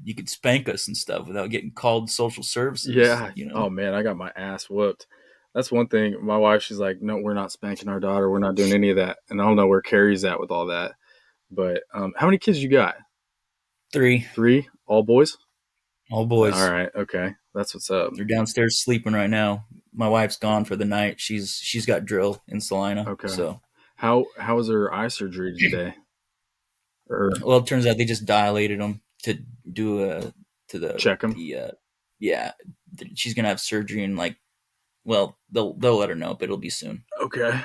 you could spank us and stuff without getting called social services. yeah. Oh man, I got my ass whooped. That's one thing. My wife, she's like, "No, we're not spanking our daughter. We're not doing any of that." And I don't know where Carrie's at with all that. But how many kids you got? 3, Three, all boys. all All boys. right, okay, that's what's up. They're downstairs sleeping right now. My wife's gone for the night. She's got drill in Salina. Okay, So, how was her eye surgery today? Or well, it turns out they just dilated them to do to check them? the yeah. She's gonna have surgery in like, well, they'll let her know, but it'll be soon. Okay.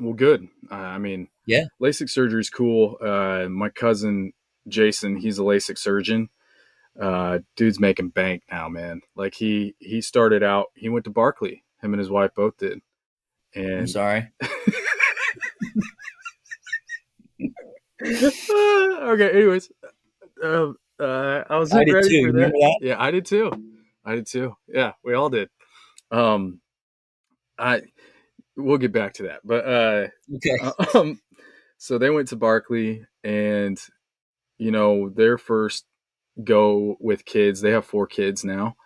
Well, good. I mean, Yeah, LASIK surgery is cool. My cousin Jason, he's a LASIK surgeon. Dude's making bank now, man. Like he started out. He went to Barkley. Him and his wife both did. I'm And sorry. okay. Anyways, I I wasn't did ready too. for that. Remember that? Yeah, I did too. I did too. Yeah, we all did. Um, I We'll get back to that, but Okay. um, so they went to Barkley, and their first go with kids. They have 4 kids now,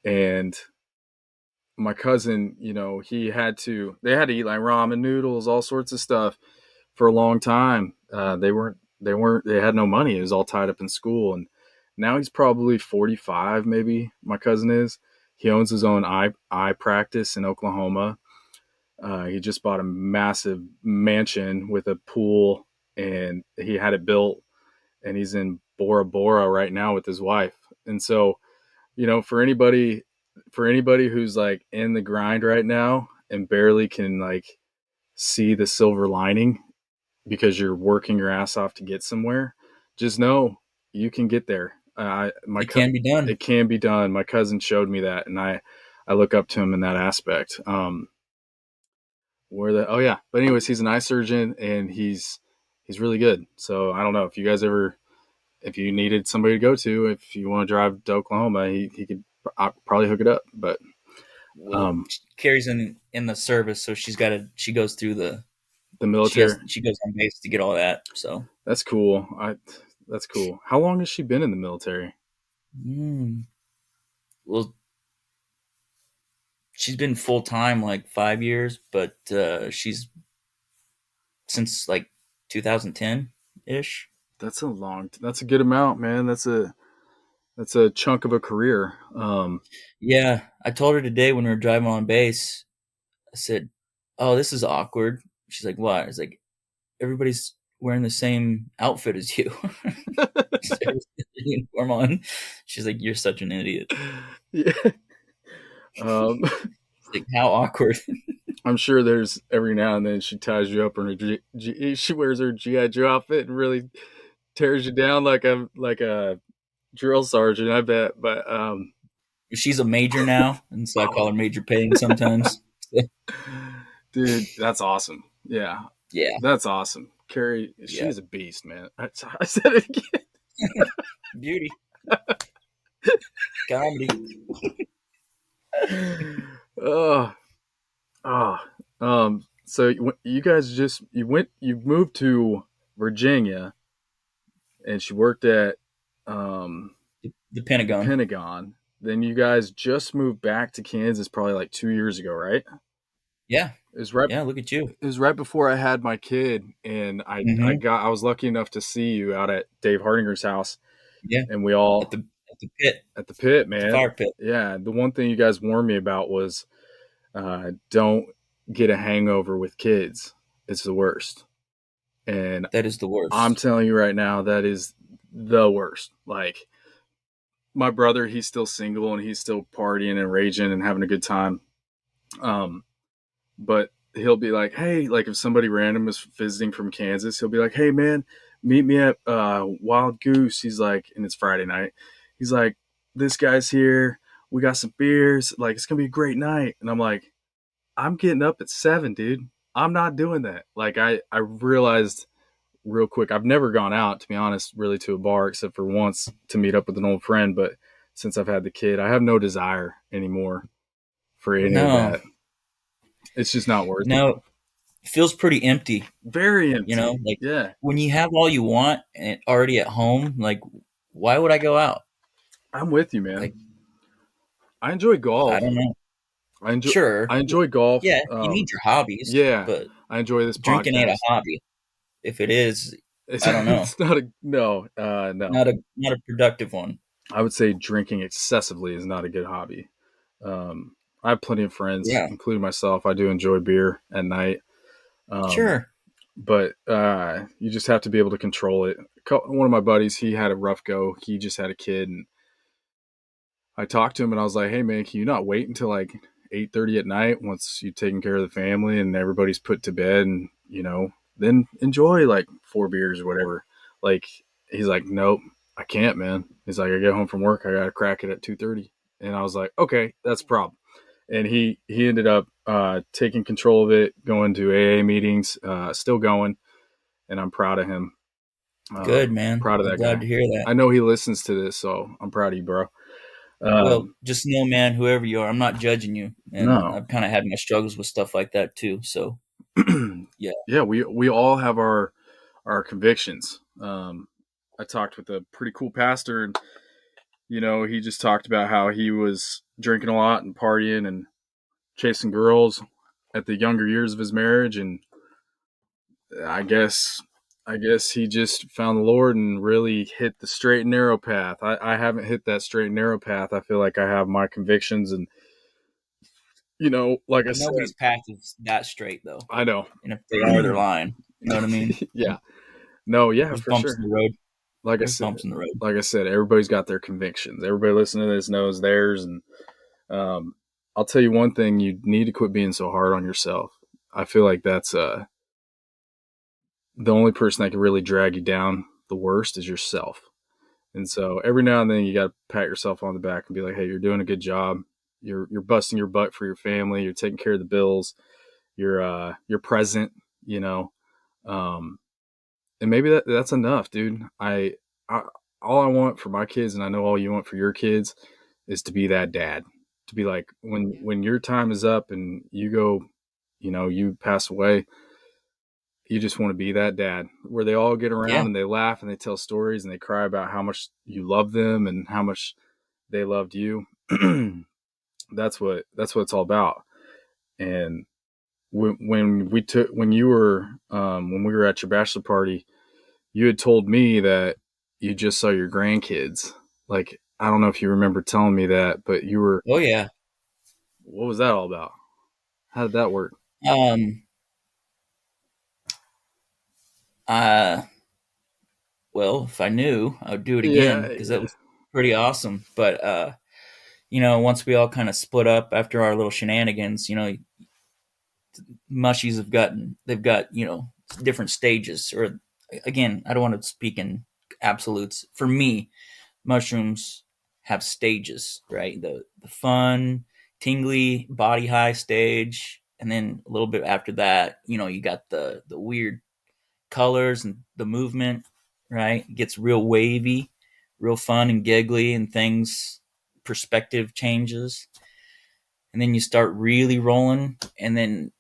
and my cousin, they had to eat like ramen noodles, all sorts of stuff for a long time. They had no money. It was all tied up in school, and now he's probably 45, maybe. My cousin is. He owns his own eye practice in Oklahoma. He just bought a massive mansion with a pool, and he had it built, and he's in Bora Bora right now with his wife. And so, for anybody who's like in the grind right now and barely can like see the silver lining because you're working your ass off to get somewhere, just know you can get there. It can be done. It can be done. My cousin showed me that, and I look up to him in that aspect. Oh yeah, but anyways, he's an eye surgeon, and he's really good. So I don't know if you guys ever, if you needed somebody to go to, if you want to drive to Oklahoma, he could probably hook it up. But Well, Um, Carrie's in the service, so she goes through the military. she goes on base to get all that. So, That's cool. That's cool. How long has she been in the military? mm, well, she's been full time like 5 years, but she's since like 2010 ish. That's a good amount, man. That's a chunk of a career. Yeah, I told her today when we were driving on base. I said, "Oh, this is awkward." She's like, "What?" I was like, "Everybody's wearing the same outfit as you." Everybody's got their uniform on. She's like, "You're such an idiot." Yeah. Um, It's like, how awkward. I'm sure there's every now and then she ties you up in her she wears her GI Joe outfit and really tears you down like a drill sergeant. I bet, but She's a major now, and so I call her oh, Major Payne sometimes. dude, that's awesome. Yeah, Yeah, that's awesome. Carrie, yeah, she's a beast, man. I said it beauty, comedy. again. Oh, oh. So you guys you moved to Virginia, and she worked at The the Pentagon. Pentagon. Then you guys just moved back to Kansas probably like 2 years ago, right? Yeah, It was right. yeah. Look at you. It was right before I had my kid, and Hmm. I was lucky enough to see you out at Dave Hardinger's house, Yeah, and we all at the pit, at the pit, at the man. fire pit. Yeah, the one thing you guys warned me about was don't get a hangover with kids. It's the worst, and That is the I'm worst. telling you right now, that is the worst. Like my brother, he's still single and he's still partying and raging and having a good time. Um, but he'll be like, hey, like if somebody random is visiting from Kansas, he'll be like, hey man, meet me at Wild Goose. He's like, and it's Friday night. He's like, this guy's here. We got some beers. Like it's gonna be a great night. And I'm like, I'm getting up at 7, dude. I'm not doing that. Like I realized real quick, I've never gone out to be honest, really to a bar except for once to meet up with an old friend. But since I've had the kid, I have no desire anymore for any of No, that. It's just not worth it. no. It feels pretty empty. Very You know, empty. like Yeah, when you have all you want and already at home. Like, why would I go out? I'm with you, man. Like, I enjoy I golf. don't know. I enjoy Sure, I enjoy golf. yeah, you need your hobbies, Yeah, but I enjoy this drinking ain't a podcast. hobby. If it is, It's I don't know. it's not a no, no. Not a productive one. I would say drinking excessively is not a good hobby. I have plenty of friends, Yeah, including myself. I do enjoy beer at night, um, sure. but you just have to be able to control it. One of my buddies, he had a rough go. He just had a kid, and I talked to him, and I was like, "Hey, man, can you not wait until like 8:30 at night once you've taken care of the family and everybody's put to bed, and then enjoy like 4 beers or whatever?" Like he's like, "Nope, I can't, man." He's like, "I get home from work, I gotta crack it at 2:30," and I was like, "Okay, that's a problem." And he ended up taking control of it, going to AA meetings, still going, and I'm proud of him. Good, man. Proud of I'm that glad guy. to hear that. I know he listens to this, so I'm proud of you, bro. Well, Um, just know, man, whoever you are, I'm not judging you, and no, I've kind of had my struggles with stuff like that too. So, yeah, yeah, we all have our convictions. I talked with a pretty cool pastor, and he just talked about how he was drinking a lot and partying and chasing girls at the younger years of his marriage, and I guess I guess he just found the Lord and really hit the straight and narrow path. I haven't hit that straight and narrow path. I feel like I have my convictions, and like I said, nobody's path is that straight though, I know. and if they are, they're lying. You know what I mean? Yeah. Like, No, yeah, there's for bumps in sure. the road. Like I There's said, bumps in the road. everybody's got their convictions. Everybody listening to this knows theirs, and um, I'll tell you one thing: you need to quit being so hard on yourself. I feel like that's the only person that can really drag you down the worst is yourself. And so every now and then you got to pat yourself on the back and be like, "Hey, you're doing a good job. You're busting your butt for your family. You're taking care of the bills. You're present. You know, um, and maybe that's enough, dude. I all I want for my kids, and I know all you want for your kids, is to be that dad. to be like, when your time is up and you go, you pass away, you just want to be that dad where they all get around Yeah. and they laugh and they tell stories and they cry about how much you love them and how much they loved you. That's what it's all about. And when we were at your bachelor party, you had told me that you just saw your grandkids. Like, I don't know if you remember telling me that, but Oh yeah. what was that all about? How did that work? Um. Uh. Well, if I knew, I would do it again Yeah, because that was pretty awesome. But once we all kind of split up after our little shenanigans, mushies they've got different stages. Or again, I don't want to speak in absolutes. For me, mushrooms have stages, right? The fun, tingly, body high stage, and then a little bit after that, you got the weird colors and the movement, right? It gets real wavy, real fun and giggly, and things perspective changes, and then you start really rolling, and then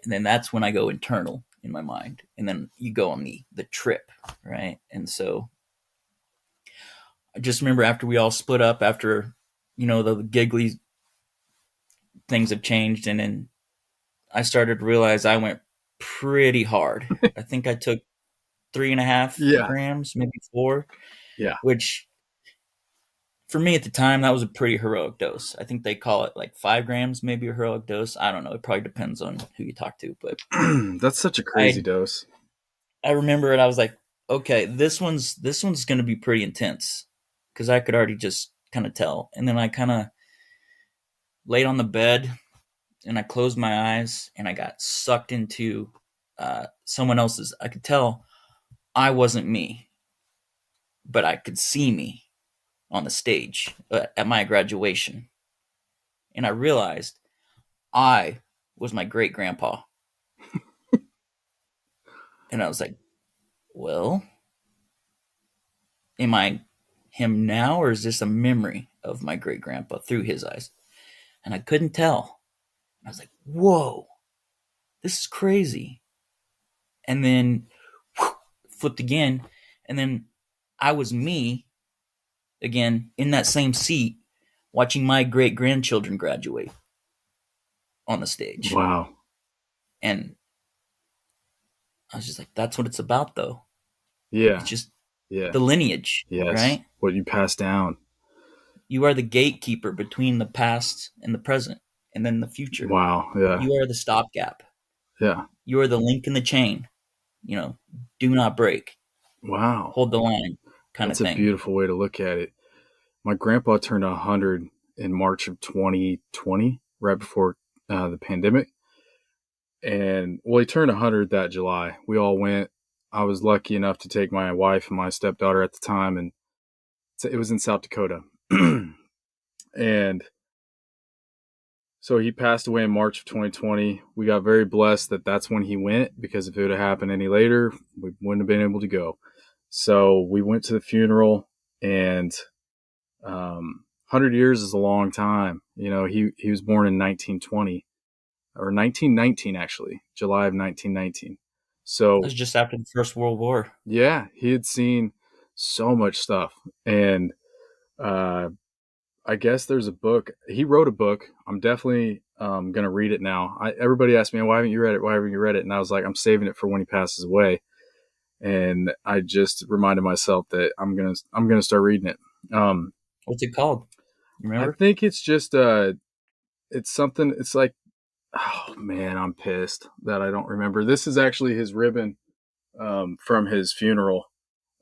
that's when I go internal in my mind, and then you go on the trip, right? And so I just remember after we all split up, after the giggly things have changed, and then I started to realize I went pretty hard. I think I took 3.5 yeah, grams, maybe 4, yeah. which for me at the time that was a pretty heroic dose. I think they call it like 5 grams, maybe a heroic dose. I don't know. It probably depends on who you talk to, but That's such a crazy I dose. I remember it. I was like, okay, this one's going to be pretty intense because I could already just kind of tell. And then I kind of laid on the bed and I closed my eyes and I got sucked into someone else's. I could tell I wasn't me, but I could see me on the stage at my graduation, and I realized I was my great grandpa. And I was like, well, am I him now, or is this a memory of my great grandpa through his eyes? And I couldn't tell. I was like, whoa, this is crazy. And then flipped again, and then I was me again in that same seat watching my great grandchildren graduate on the stage. Wow. And I was just like, that's what it's about, though. It's Yeah. just Yeah. the lineage, Yes. right? What you pass down. You are the gatekeeper between the past and the present and then the future. Wow. Yeah. You are the stopgap. Yeah. You are the link in the chain. You know, do not break, Wow. hold the line kind of That's a thing. beautiful way to look at it. My grandpa turned 100 in March of 2020, right before the pandemic. And well, he turned 100 that July. We all went. I was lucky enough to take my wife and my stepdaughter at the time, and it was in South Dakota. And so he passed away in March of 2020. We got very blessed that that's when he went, because if it would have happened any later, we wouldn't have been able to go. So we went to the funeral, and 100 years is a long time. He was born in 1920 or 1919, actually, July of 1919. That So was just after the First World War. yeah, he had seen so much stuff. And uh, I guess there's a book. He wrote a book. I'm definitely going to read it now. Everybody asked me, why haven't you read it? Why haven't you read it? And I was like, I'm saving it for when he passes away. And I just reminded myself that I'm gonna start reading it. What's it called? You I remember? think it's just it's something. It's like, oh man, I'm pissed that I don't remember. This is actually his ribbon from his funeral.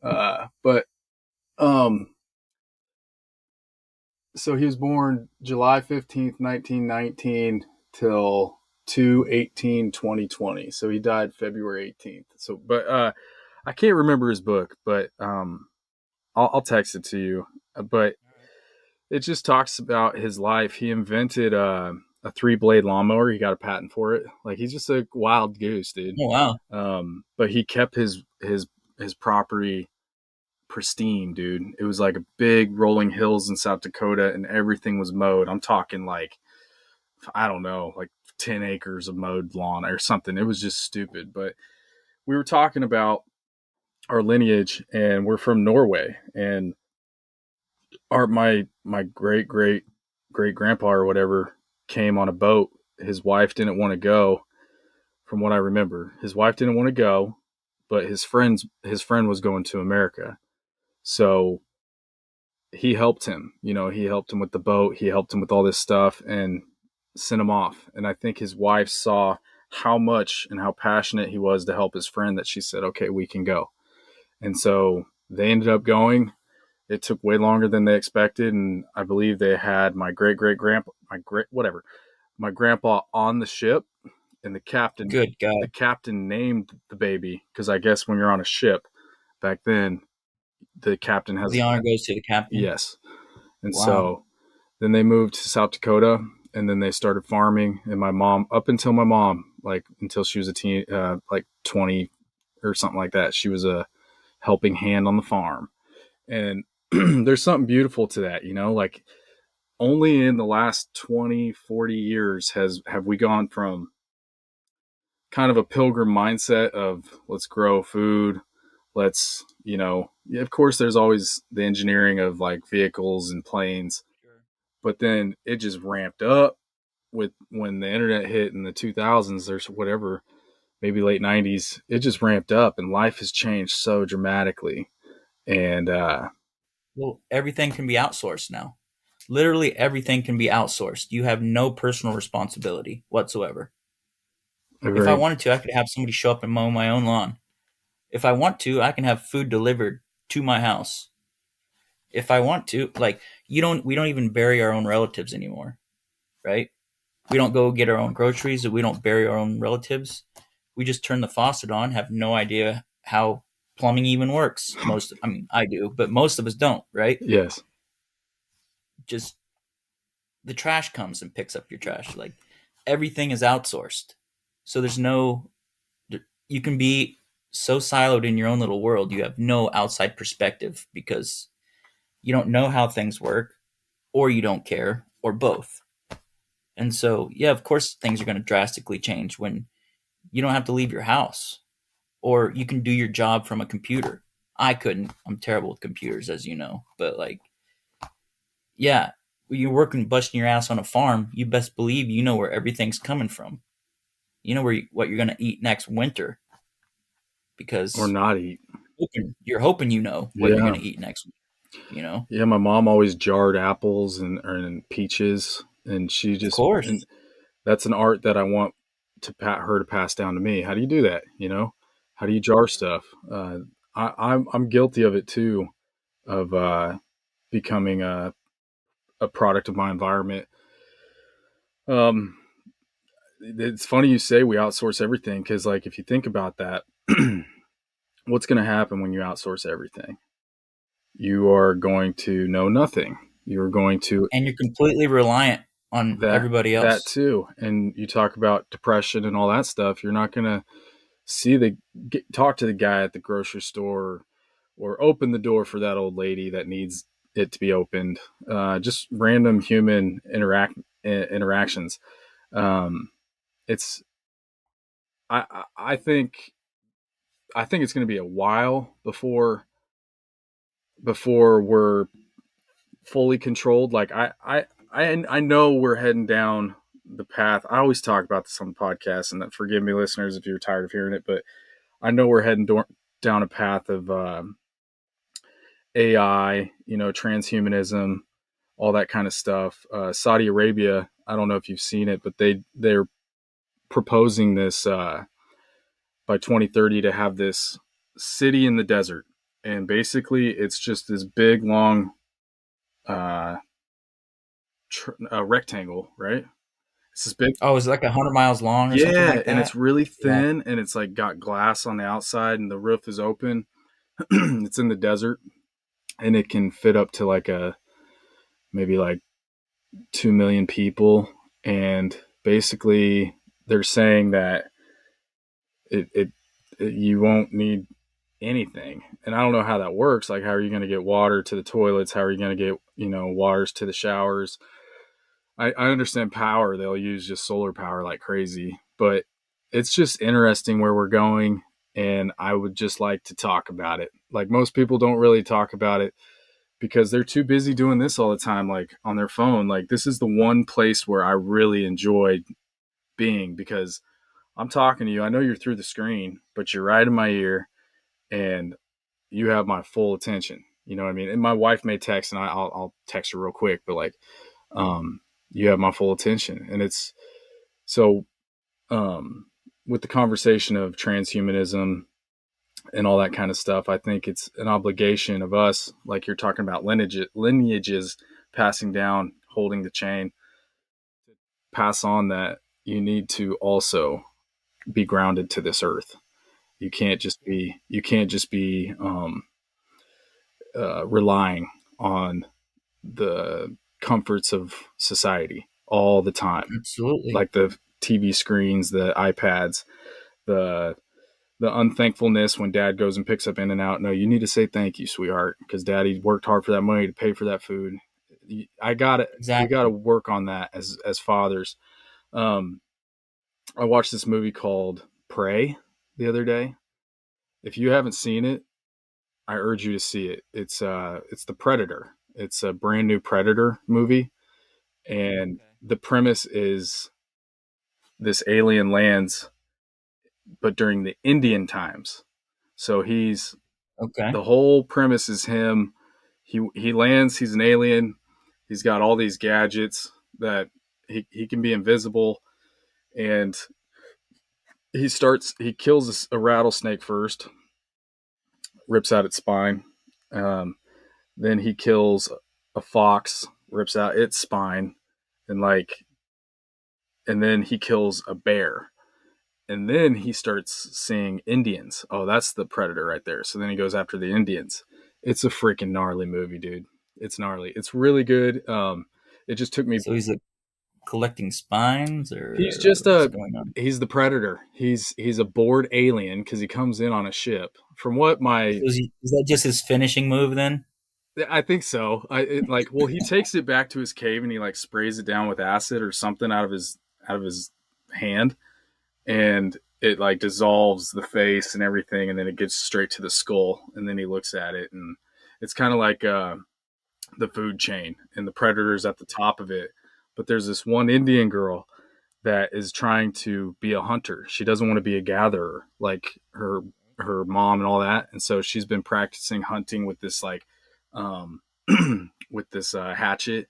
But so he was born July 15th, 1919 till 2/18/2020. So he died February 18th. So, but I can't remember his book, but I'll text it to you. But it just talks about his life. He invented a 3-blade lawnmower. He got a patent for it. Like, he's just a wild goose, dude. Oh wow. But he kept his property pristine, dude. It was like a big rolling hills in South Dakota, and everything was mowed. I'm talking like, I don't know, like 10 acres of mowed lawn or something. It was just stupid. But we were talking about our lineage, and we're from Norway, and my great grandpa or whatever came on a boat. His wife didn't want to go, from what I remember. His wife didn't want to go, but his friend was going to America. So he helped him. He helped him with the boat. He helped him with all this stuff and sent him off. And I think his wife saw how much and how passionate he was to help his friend that she said, "Okay, we can go." And so they ended up going. It took way longer than they expected, and I believe they had my great great grandpa, my grandpa on the ship, and Good the God. captain named the baby because I guess when you're on a ship back then, the captain The has honor goes to the captain. yes. And Wow. so then they moved to South Dakota, and then they started farming. And my mom, up until my mom, like until she was a teen, like 20 or something like that, she was a helping hand on the farm. And there's something beautiful to that, like only in the last 20, 40 years have we gone from kind of a pilgrim mindset of let's grow food, let's, yeah, of course there's always the engineering of like vehicles and planes, Sure. but then it just ramped up with when the internet hit in the 2000s or whatever, maybe late 90s. It just ramped up and life has changed so dramatically. And Well, everything can be outsourced now. Literally everything can be outsourced. You have no personal responsibility whatsoever. If I very wanted to, I could have somebody show up and mow my own lawn. If I want to, I can have food delivered to my house. If I want to, like we don't even bury our own relatives anymore, right? We don't go get our own groceries, we don't bury our own relatives. We just turn the faucet on, have no idea how plumbing even works. I mean, I do, but most of us don't, right? yes. Just the trash comes and picks up your trash. Like everything is outsourced. So there's no, you can be so siloed in your own little world, you have no outside perspective because you don't know how things work, or you don't care, or both. And so, yeah, of course, things are going to drastically change when you don't have to leave your house, or you can do your job from a computer. I couldn't. I'm terrible with computers, as you know. But like, yeah, when you're working, busting your ass on a farm, you best believe you know where everything's coming from. You know what you're going to eat next winter Or because not eat. you're hoping you know what you're Yeah. going to eat next week. You know, Yeah, my mom always jarred apples and peaches, and she of just and course. that's an art that I want her to pass down to me. How do you do that? How do you jar stuff? I'm guilty of it too, of becoming a product of my environment. Um, it's funny you say we outsource everything because, like, if you think about that, what's going to happen when you outsource everything? You are going to know nothing. You're going to And you're completely reliant on that everybody that else. too. And you talk about depression and all that stuff. You're not going to talk to the guy at the grocery store or open the door for that old lady that needs it to be opened. Just random human interactions. Um, it's I think it's going to be a while before we're fully controlled. Like I know we're heading down the path. I always talk about this on the podcast, and forgive me, listeners, if you're tired of hearing it, but I know we're heading down a path of AI, transhumanism, all that kind of stuff. Saudi Arabia, I don't know if you've seen it, but they're proposing this by 2030 to have this city in the desert, and basically it's just this big long uh, rectangle, right? It's this big, Oh, is it like 100 miles long or something yeah, like and it's that? really Yeah. thin, and it's like got glass on the outside, and the roof is open. It's in the desert, and it can fit up to like a maybe like 2 million people, and basically they're saying that it, it, you won't need anything. And I don't know how that works. Like, how are you going to get water to the toilets? How are you going to get, waters to the showers? I understand power. They'll use just solar power like crazy, but it's just interesting where we're going. And I would just like to talk about it. Like, most people don't really talk about it because they're too busy doing this all the time, like on their phone. Like, this is the one place where I really enjoyed being, because I'm talking to you. I know you're through the screen, but you're right in my ear and you have my full attention. You know what I mean? And my wife may text, and I'll text her real quick, but like, um, you have my full attention. And it's so, with the conversation of transhumanism and all that kind of stuff, I think it's an obligation of us, like you're talking about lineages passing down, holding the chain, pass on that you need to also be grounded to this earth. You can't just be relying on the comforts of society all the time, Absolutely. like the TV screens, the iPads, the unthankfulness when dad goes and picks up In and Out. No, you need to say thank you, sweetheart, because daddy worked hard for that money to pay for that food. I got it. We got to Exactly. work on that as fathers. Um, I watched this movie called Prey the other day. If you haven't seen it, I urge you to see it. It's The Predator. It's a brand new Predator movie, and Okay. the premise is this alien lands, but during the Indian times. So he's Okay. the whole premise is him. He lands. He's an alien. He's got all these gadgets that he can be invisible, and he kills a rattlesnake first, rips out its spine. Um, then he kills a fox, rips out its spine, and then he kills a bear. And then he starts seeing Indians. Oh, that's the predator right there. So then he goes after the Indians. It's a freaking gnarly movie, dude. It's gnarly. It's really good. It just took me. So he's like collecting spines, He's or just what's a. going on? He's the predator. He's a bored alien because he comes in on a ship. From what my, So is that just his finishing move then? I think so. Well, he takes it back to his cave and he like sprays it down with acid or something out of his hand, and it like dissolves the face and everything, and then it gets straight to the skull, and then he looks at it, and it's kind of like the food chain, and the predator's at the top of it. But there's this one Indian girl that is trying to be a hunter. She doesn't want to be a gatherer like her mom and all that, and so she's been practicing hunting with this like um, with this hatchet,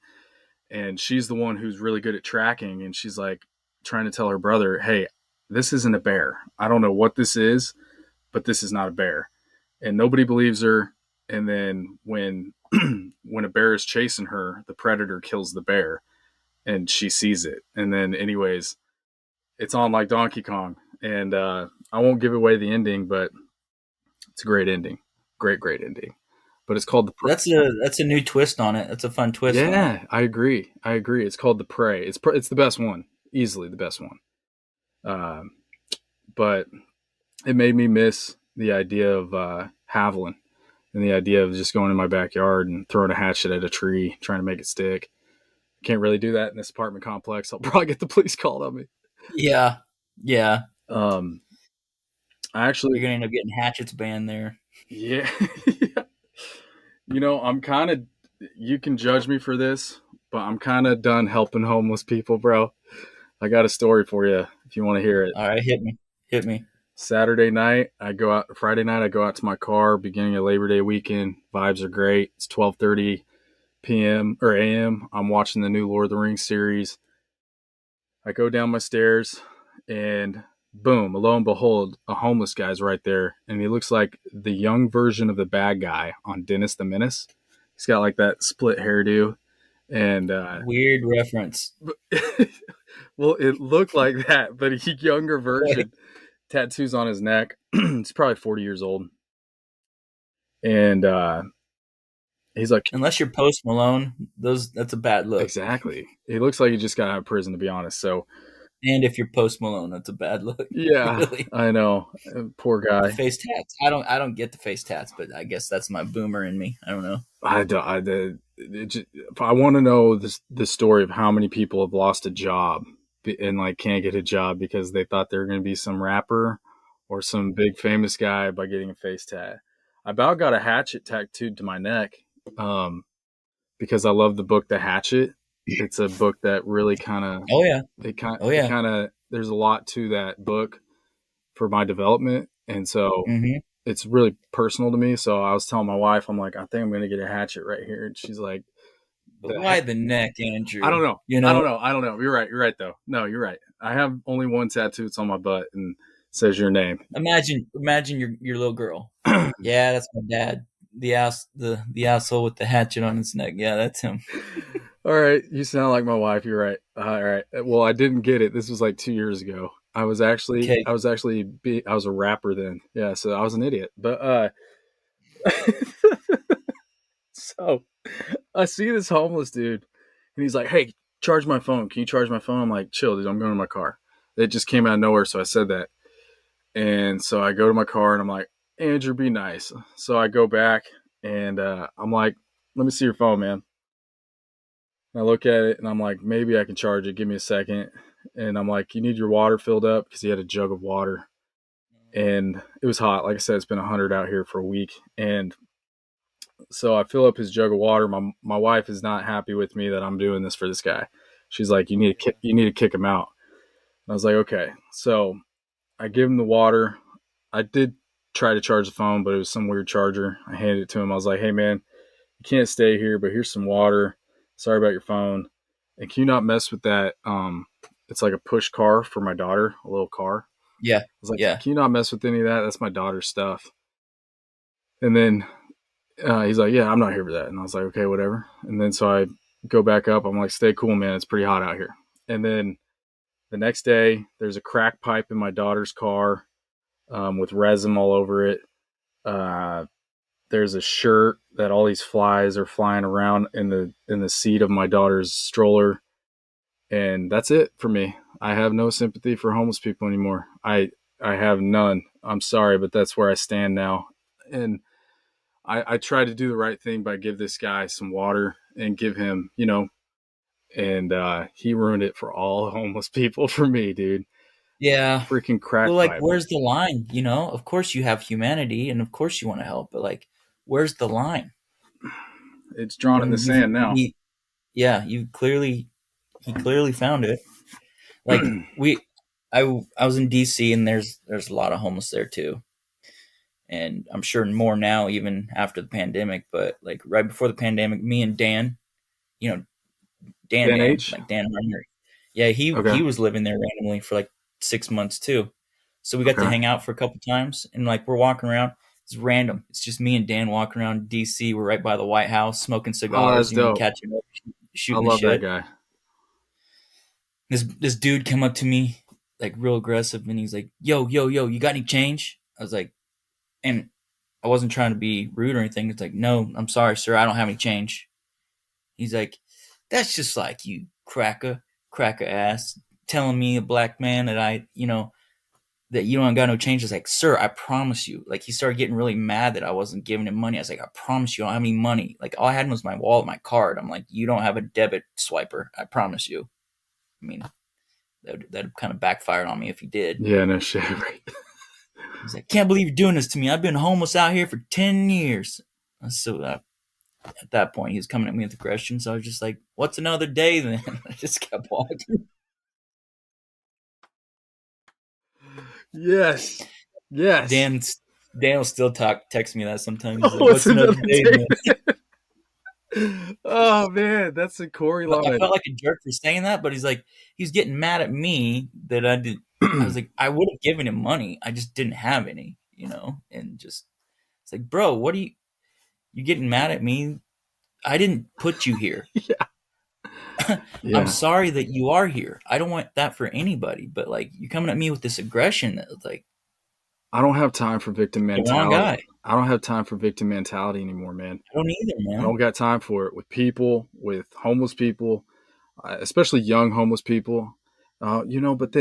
and she's the one who's really good at tracking, and she's like trying to tell her brother, hey, this isn't a bear. I don't know what this is, but this is not a bear. And nobody believes her. And then when when a bear is chasing her, the predator kills the bear, and she sees it. And then anyways, it's on like Donkey Kong. And I won't give away the ending, but it's a great ending. Great ending. But it's called That's a new twist on it. That's a fun twist on it. Yeah, I agree. I agree. It's called The Prey. It's the best one, easily the best one. Um, but it made me miss the idea of Haviland and the idea of just going in my backyard and throwing a hatchet at a tree, trying to make it stick. Can't really do that in this apartment complex. I'll probably get the police called on me. Yeah. Yeah. Um, I You're actually, gonna end up getting hatchets banned there. yeah, I'm kind of. You can judge me for this, but I'm kind of done helping homeless people, bro. I got a story for you if you want to hear it. All right, hit me. Hit me. Saturday night, I go out. Friday night, I go out to my car. Beginning of Labor Day weekend, vibes are great. It's 12:30 p.m. or a.m. I'm watching the new Lord of the Rings series. I go down my stairs, and boom, lo and behold, a homeless guy's right there, and he looks like the young version of the bad guy on Dennis the Menace. He's got like that split hairdo, and Weird reference. well, it looked like that, but a younger Okay. version. Tattoos on his neck. He's probably 40 years old, and he's like, Unless you're Post Malone, that's a bad look. exactly. He looks like he just got out of prison, to be honest. So And if you're Post Malone, that's a bad look. Yeah, Really. I know. Poor The guy. face tats. I don't get the face tats, but I guess that's my boomer in me. I don't know. I don't. I want to know the story of how many people have lost a job and like can't get a job because they thought they were going to be some rapper or some big famous guy by getting a face tat. I about got a hatchet tattooed to my neck um, because I love the book The Hatchet. It's a book that really kind of Oh yeah. Oh it yeah. kind of there's a lot to that book for my development, and so Hmm. it's really personal to me. So I was telling my wife, I'm like, I think I'm gonna get a hatchet right here, and she's like, But the why the neck, I don't Andrew? know, You know, I don't know. You're right. You're right though. No, you're right. I have only one tattoo. It's on my butt and says your name. imagine your little girl. Yeah, that's my dad. The asshole with the hatchet on his neck. Yeah, that's him. All right, you sound like my wife. You're right. All right. Well, I didn't get it. This was like 2 years ago. Okay. I was a rapper then. Yeah, so I was an idiot. But so I see this homeless dude, and he's like, "Hey, charge my phone. Can you charge my phone?" I'm like, "Chill, dude. I'm going to my car." It just came out of nowhere, so I said that. And so I go to my car, and I'm like, "Andrew, be nice." So I go back, and I'm like, "Let me see your phone, man." And I look at it, and I'm like, "Maybe I can charge it. Give me a second." And I'm like, "You need your water filled up?" Because he had a jug of water, and it was hot. Like I said, it's been 100 out here for a week, and so I fill up his jug of water. My wife is not happy with me that I'm doing this for this guy. She's like, you need to kick him out." And I was like, okay. So I give him the water. I did try to charge the phone, but it was some weird charger. I handed it to him. I was like, hey man, you can't stay here, but here's some water. Sorry about your phone. And can you not mess with that? It's like a push car for my daughter, a little car. Yeah. I was like, Yeah. can you not mess with any of that? That's my daughter's stuff. And then he's like, yeah, I'm not here for that. And I was like, okay, whatever. And then so I go back up. I'm like, stay cool, man. It's pretty hot out here. And then the next day, there's a crack pipe in my daughter's car with resin all over it. Uh, there's a shirt that all these flies are flying around in the seat of my daughter's stroller, and that's it for me. I have no sympathy for homeless people anymore. I have none. I'm sorry, but that's where I stand now. And I try to do the right thing by give this guy some water and give him, and he ruined it for all homeless people for me, dude. Yeah. Freaking Well, crack like, pipe. where's the line? You know, of course you have humanity, and of course you want to help, but like, where's the line? It's drawn in the And you've sand now. yeah, he clearly found it. Like I was in DC, and there's a lot of homeless there too, and I'm sure more now even after the pandemic. But like right before the pandemic, me and Dan, you know, Dan Dan, H. like Dan Harmer, yeah, he Okay. was living there randomly for like 6 months too. So we got to Okay. hang out for a couple times, and like we're walking around. It's random. It's just me and Dan walking around DC. We're right by the White House, smoking Oh, that's cigars, dope. catching up, I shooting the love that shit. guy. This dude come up to me like real aggressive, and he's like, "Yo, yo, yo, you got any change?" I was like, and I wasn't trying to be rude or anything. It's like, "No, I'm sorry, sir, I don't have any change." He's like, "That's just like you, cracker ass, telling me a black man that that you don't got no change." I was like, "Sir, I promise you." Like he started getting really mad that I wasn't giving him money. I was like, "I promise you, I don't have any money. Like all I had was my wallet, my card." I'm like, "You don't have a debit swiper. I promise you." I mean, that kind of backfired on me if he did. Yeah, no shit. Right. He's like, "Can't believe you're doing this to me. I've been homeless out here for 10 years." So at that point, he was coming at me with aggression. So I was just like, "What's another day then?" I just kept walking. Yes. Yes. Dan, Dan will still text me that sometimes. He's like, Oh, it's "What's another another day day. then?" Oh man, that's a Corey I line. felt like a jerk for saying that, but he's getting mad at me that I did. I was like, I would have given him money. I just didn't have any, and just, it's like, bro, what are you getting mad at me? I didn't put you here. Yeah. I'm Yeah. sorry that you are here. I don't want that for anybody, but like you're coming at me with this aggression that's like I don't have time for victim the wrong mentality. guy. I don't have time for victim mentality anymore, man. I don't either, I man. don't got time for it with people, with homeless people, especially young homeless people. But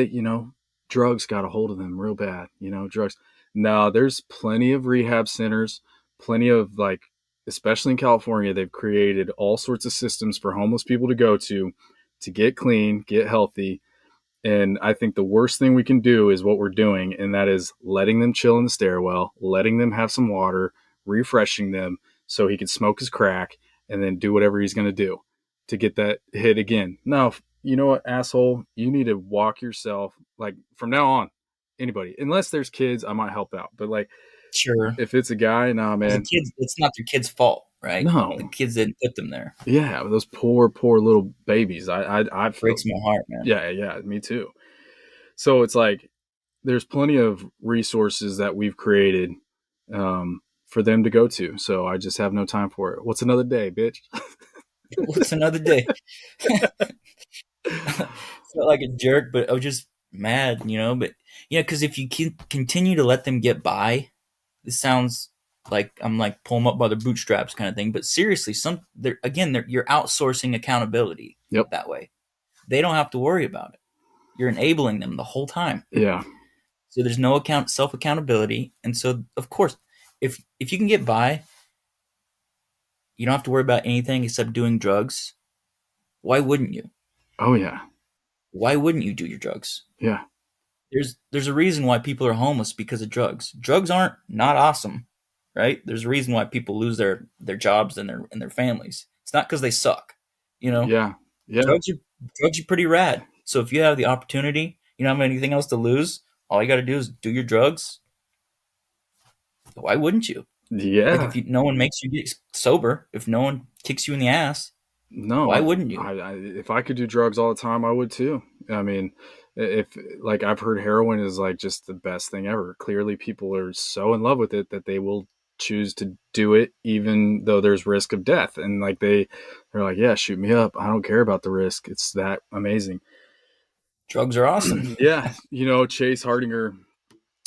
drugs got a hold of them real bad. Drugs. No, there's plenty of rehab centers, plenty of like, especially in California, they've created all sorts of systems for homeless people to go to get clean, get healthy. And I think the worst thing we can do is what we're doing, and that is letting them chill in the stairwell, letting them have some water, refreshing them so he can smoke his crack and then do whatever he's going to do to get that hit again. No, you know what, asshole? You need to walk yourself. Like from now on, anybody, unless there's kids, I might help out. But like Sure. if it's a guy, nah, Because the man, kids, it's not their kids' fault, right? The no. kids didn't put them there. Yeah, those poor little babies. I feel. Breaks my heart, man. Yeah, me too. So it's like there's plenty of resources that we've created for them to go to. So I just have no time for it. What's another day, bitch? What's another day? Felt like a jerk, but I was just mad, But because if you continue to let them get by, this sounds like I'm like pull them up by their bootstraps kind of thing. But seriously, you're outsourcing accountability Yep. that way. They don't have to worry about it. You're enabling them the whole time. Yeah. So there's no self accountability, and so of course, if you can get by, you don't have to worry about anything except doing drugs. Why wouldn't you? Oh yeah. Why wouldn't you do your drugs? Yeah. There's a reason why people are homeless because of drugs. Drugs aren't not awesome, right? There's a reason why people lose their jobs and their families. It's not because they suck, you know. Yeah. Yeah. Drugs are drugs are pretty rad. So if you have the opportunity, you don't have anything else to lose. All you got to do is do your drugs. Why wouldn't you? Like Yeah. if no one makes you get sober, if no one kicks you in the ass, No, why wouldn't you? if I could do drugs all the time, I would too. I mean, if like I've heard heroin is like just the best thing ever. Clearly, people are so in love with it that they will choose to do it even though there's risk of death. And like they're like, yeah, shoot me up. I don't care about the risk. It's that amazing. Drugs are awesome. Yeah, Chase Hardinger,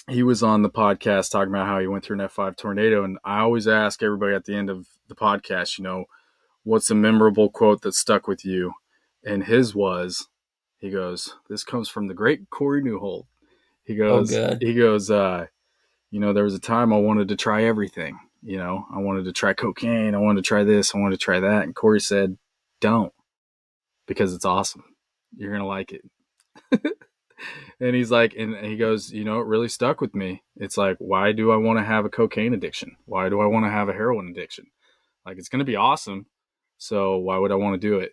he was on the podcast talking about how he went through an F5 tornado, and I always ask everybody at the end of the podcast, what's a memorable quote that stuck with you? And his was, he goes, this comes from the great Corey Neuhold. He Oh, goes, good. he goes, there was a time I wanted to try everything. I wanted to try cocaine. I wanted to try this. I wanted to try that. And Corey said, don't, because it's awesome. You're going to like it. And he's like, and he goes, it really stuck with me. It's like, why do I want to have a cocaine addiction? Why do I want to have a heroin addiction? Like, it's going to be awesome. So why would I want to do it?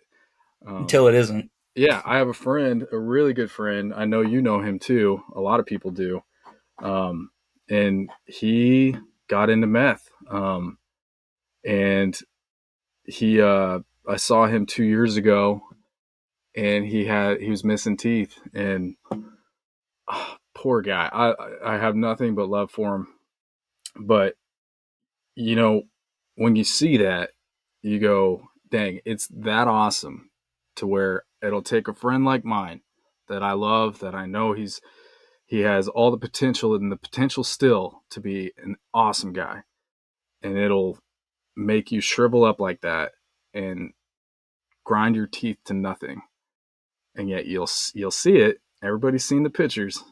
Until it isn't. Yeah, I have a friend, a really good friend. I know you know him too. A lot of people do. And he got into meth. And I saw him 2 years ago, and he was missing teeth, and poor guy. I have nothing but love for him. But when you see that, you go, dang, it's that awesome to where it'll take a friend like mine that I love, that I know he has all the potential and the potential still to be an awesome guy. And it'll make you shrivel up like that and grind your teeth to nothing. And yet you'll see it. Everybody's seen the pictures,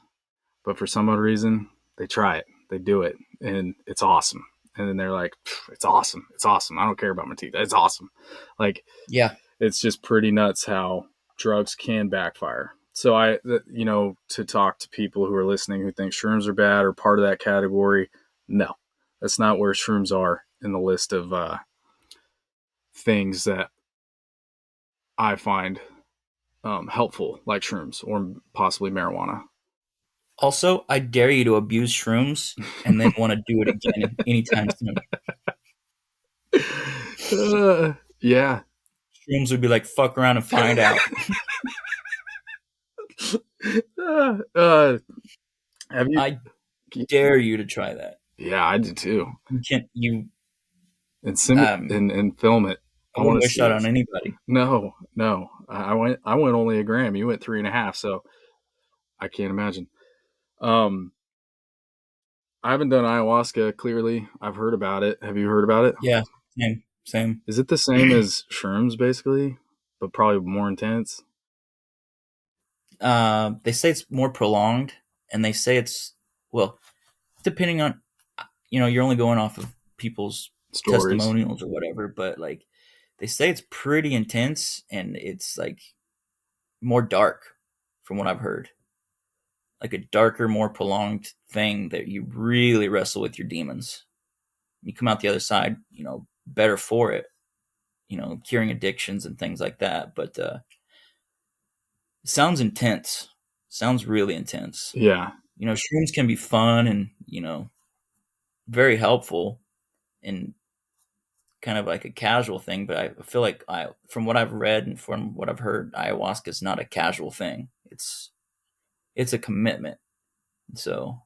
but for some other reason, they try it, they do it, and it's awesome. And then they're like, it's awesome. It's awesome. I don't care about my teeth. It's awesome. Like, Yeah. it's just pretty nuts how drugs can backfire. So to talk to people who are listening who think shrooms are bad or part of that category, no, that's not where shrooms are in the list of things that I find helpful, like shrooms or possibly marijuana. Also, I dare you to abuse shrooms and then want to do it again anytime soon. Yeah. Shrooms would be like, fuck around and find out. Have you? I dare you to try that. Yeah, I do too. You can't. And send it and film it. I I want wouldn't to wish see that it. on anybody. No. I went only a gram. You went 3.5, so I can't imagine. I haven't done ayahuasca. Clearly, I've heard about it. Have you heard about it? Yeah, same. Is it the same as shrooms, basically, but probably more intense? They say it's more prolonged, and they say it's, well, depending on, you're only going off of people's Stories. testimonials or whatever, but like they say it's pretty intense and it's like more dark from what I've heard. Like a darker, more prolonged thing that you really wrestle with your demons. You come out the other side, better for it, curing addictions and things like that. But it sounds intense. Sounds really intense. Yeah. Shrooms can be fun and, very helpful and kind of like a casual thing, but I feel like from what I've read and from what I've heard, ayahuasca is not a casual thing. It's a commitment. So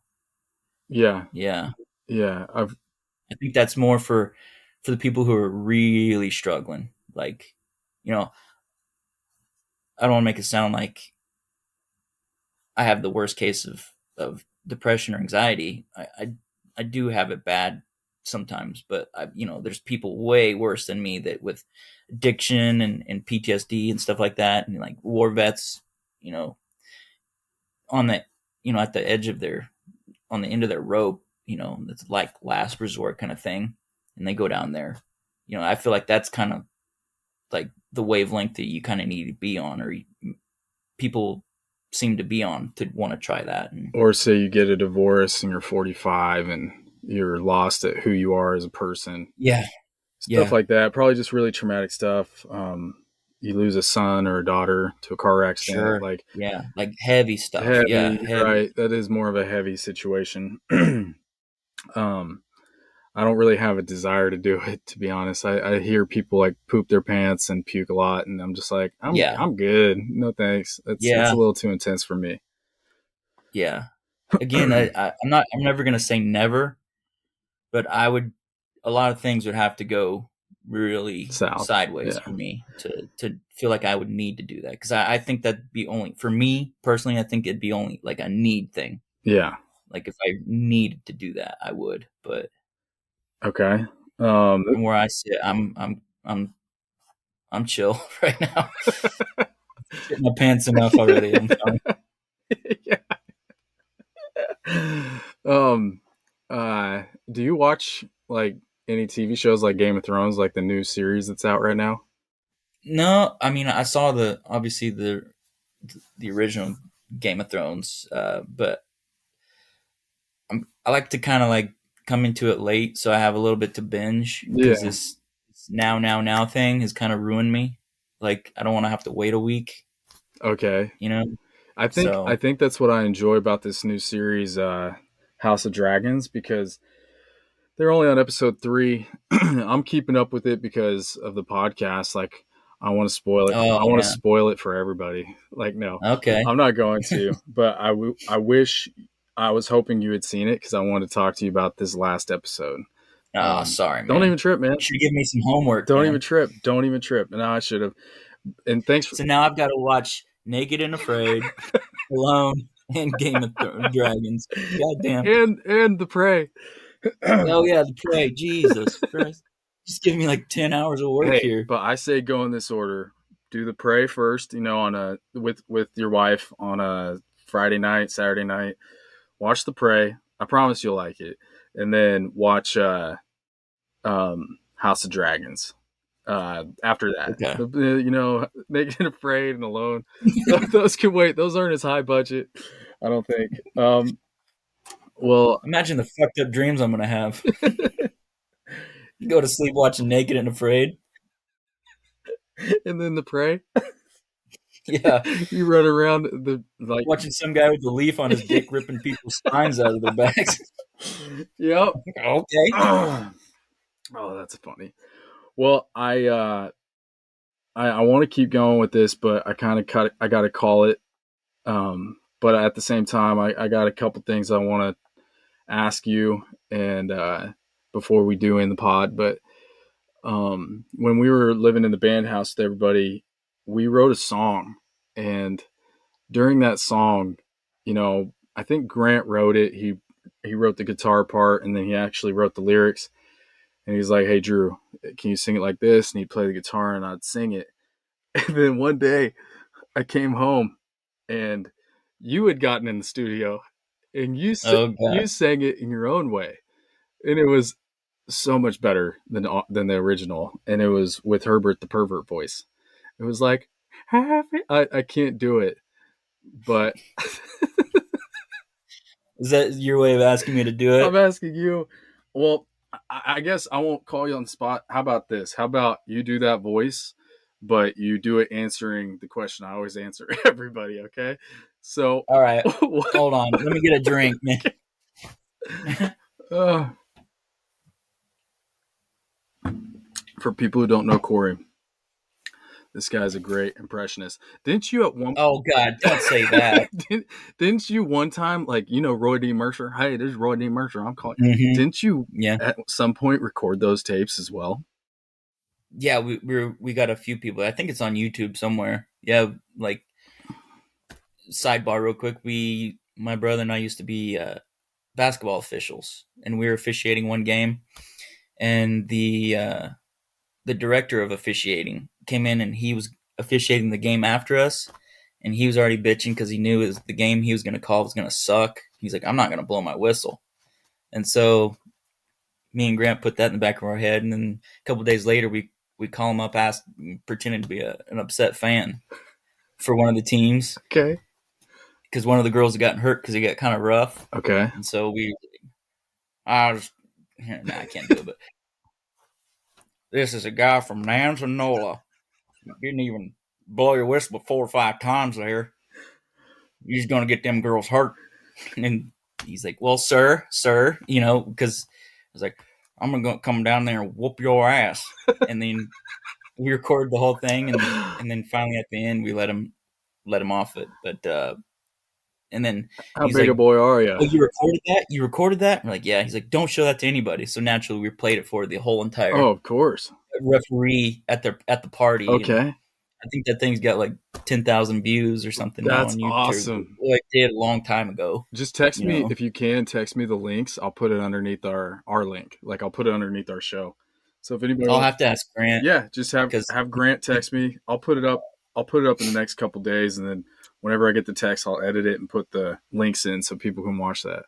Yeah. yeah, Yeah. I've I think that's more for the people who are really struggling. Like, you know, I don't want to make it sound like I have the worst case of depression or anxiety. I do have it bad sometimes, but there's people way worse than me that with addiction and PTSD and stuff like that, and like war vets, you know, on the, at the edge of on the end of their rope, that's like last resort kind of thing, and they go down there. I feel like that's kind of like the wavelength that you kind of need to be on, or people seem to be on to want to try that. And or say you get a divorce and you're 45 and you're lost at who you are as a person. yeah, Stuff yeah, like that. Probably just really traumatic stuff. You lose a son or a daughter to a car accident. sure, Like yeah, like heavy stuff. Yeah, heavy, heavy. right? That is more of a heavy situation. um, I don't really have a desire to do it, to be honest. I hear people like poop their pants and puke a lot, and I'm just like, Yeah, I'm good. No thanks. It's yeah, a little too intense for me. yeah. Again, I'm never gonna say never, but I would. A lot of things would have to go really South. sideways Yeah. for me to feel like I would need to do that, because I think that'd be only for me personally. I think it'd be only like a need thing. Yeah. Like if I needed to do that, I would. But Okay. from where I sit, I'm chill right now. Shit my pants enough already. I'm fine. yeah. Um. Do you watch like any TV shows like Game of Thrones, like the new series that's out right now? No, I mean I saw obviously the original Game of Thrones, but I like to kind of like come into it late, so I have a little bit to binge, because Yeah. this now thing has kind of ruined me. Like I don't want to have to wait a week, Okay. you know. I So think that's what I enjoy about this new series, House of Dragons, because they're only on episode 3. I'm keeping up with it because of the podcast. Like, I want to spoil it. oh I want to yeah, spoil it for everybody. Like, no, okay. I'm not going to. But I wish I was hoping you had seen it because I want to talk to you about this last episode. Ah, sorry, Don't man. even trip, man. You should give me some homework, Don't even man. trip. Don't even trip. And I should have. And thanks for So now I've got to watch Naked and Afraid, Alone, and Game of Dragons. Goddamn. and the prey. Oh yeah, the Prey. Jesus Christ. Just give me like 10 hours of work Hey, here. but I say go in this order. Do the pray first, on a with your wife on a Friday night, Saturday night. Watch the pray. I promise you'll like it. And then watch House of Dragons. After that, Okay. Naked Afraid and Alone. Those can wait. Those aren't as high budget, I don't think. Well, Imagine the fucked up dreams I'm gonna have. Go to sleep watching Naked and Afraid. and then the pray. Yeah. You run around the like. Watching some guy with a leaf on his dick ripping people's spines out of their backs. Yep. Okay. Oh, that's funny. Well, I want to keep going with this, but I kind of cut. I got to call it. But at the same time, I got a couple things I want to ask you, and before we do in the pod. But when we were living in the band house with everybody, we wrote a song, and during that song, I think Grant wrote it. He wrote the guitar part, and then he actually wrote the lyrics. And he's like, "Hey, Drew, can you sing it like this?" And he'd play the guitar, and I'd sing it. And then one day, I came home, and you had gotten in the studio, and Oh god. you sang it in your own way, and it was so much better than the original, and it was with Herbert the pervert voice. It was like, I can't do it, but Is that your way of asking me to do I'm it? asking you. Well, I guess I won't call you on the spot. How about this? How about you do that voice, but you do it answering the question I always answer everybody, okay? So, All right. what, Hold on. Let me get a drink, man. uh, for people who don't know Corey, this guy's a great impressionist. Didn't you at one Oh god, don't say that. didn't you one time, like, Roy D. Mercer? Hey, this is Roy D. Mercer. I'm calling. Hmm. Didn't you Yeah. at some point record those tapes as well? Yeah, we got a few people. I think it's on YouTube somewhere. Yeah, like sidebar real quick. My brother and I used to be basketball officials, and we were officiating one game, and the director of officiating came in, and he was officiating the game after us, and he was already bitching because he knew the game he was going to call was going to suck. He's like, I'm not going to blow my whistle, and so me and Grant put that in the back of our head, and then a couple of days later, we call him up, asked, pretending to be an upset fan for one of the teams Okay. because one of the girls had gotten hurt because he got kind of rough, Okay. and so I was, nah, I can't do it, but this is a guy from Nanzanola. You didn't even blow your whistle 4 or 5 times there. You're just gonna get them girls hurt. And he's like, well, sir, because I was like, I'm gonna come down there and whoop your ass. And then we recorded the whole thing, and then finally at the end we let him off it. But and then How he's big a like, boy are you? oh, you recorded that? You recorded that? We're like, yeah. He's like, don't show that to anybody. So naturally, we played it for the whole Oh, entire of course. referee at the party, and Okay. I think that thing's got like 10,000 views or something now That's on YouTube. awesome. Like did a long time ago, Just text you me know. if you can. Text me the links. I'll put it underneath our link. Like, I'll put it underneath our show. So if anybody I'll wants, have to ask Grant yeah, just because have Grant text me. I'll put it up. I'll put it up in the next couple days, and then whenever I get the text, I'll edit it and put the links in so people can watch that.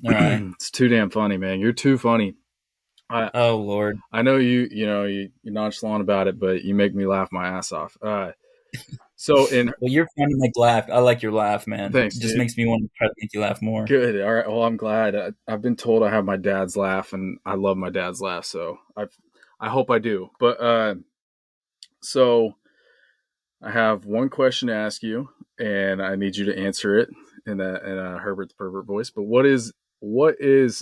all right. It's too damn funny, man. You're too funny. I Oh Lord. I know you're nonchalant about it, but you make me laugh my ass off. So in Well, you're fun to make laugh. I like your laugh, man. Thanks, It just dude. makes me want to try to make you laugh more. Good. All right. Well, I'm glad. I've been told I have my dad's laugh, and I love my dad's laugh. So I hope I do. But so I have one question to ask you, and I need you to answer it in a Herbert the pervert voice. But what is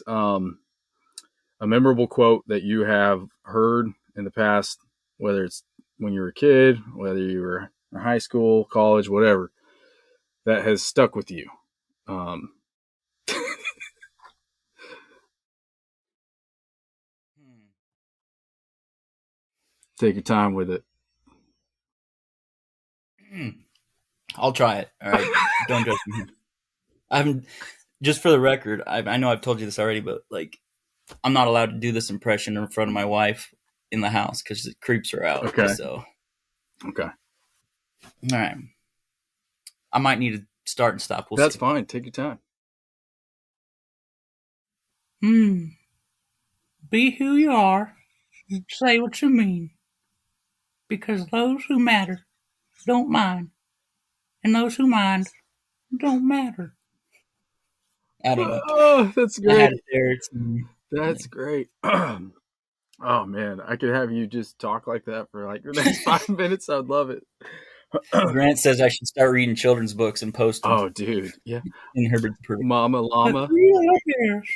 a memorable quote that you have heard in the past, whether it's when you were a kid, whether you were in high school, college, whatever, that has stuck with you? Um, Take your time with it. Hmm. I'll try it. All right. Don't judge me. I'm just for the record. I know I've told you this already, but like I'm not allowed to do this impression in front of my wife in the house because it creeps her out. Okay. So Okay. all right. I might need to start and stop. We'll That's see. fine. Take your time. Be who you are. Say what you mean. Because those who matter don't mind. And those who mind don't matter. I don't know. Oh, that's I great. had it there. It's, That's great. Oh man, I could have you just talk like that for like the next 5 minutes. I'd love it. Grant says I should start reading children's books and post them Oh, dude, yeah, in Herbert the Perfect. Mama The Llama. three little bears,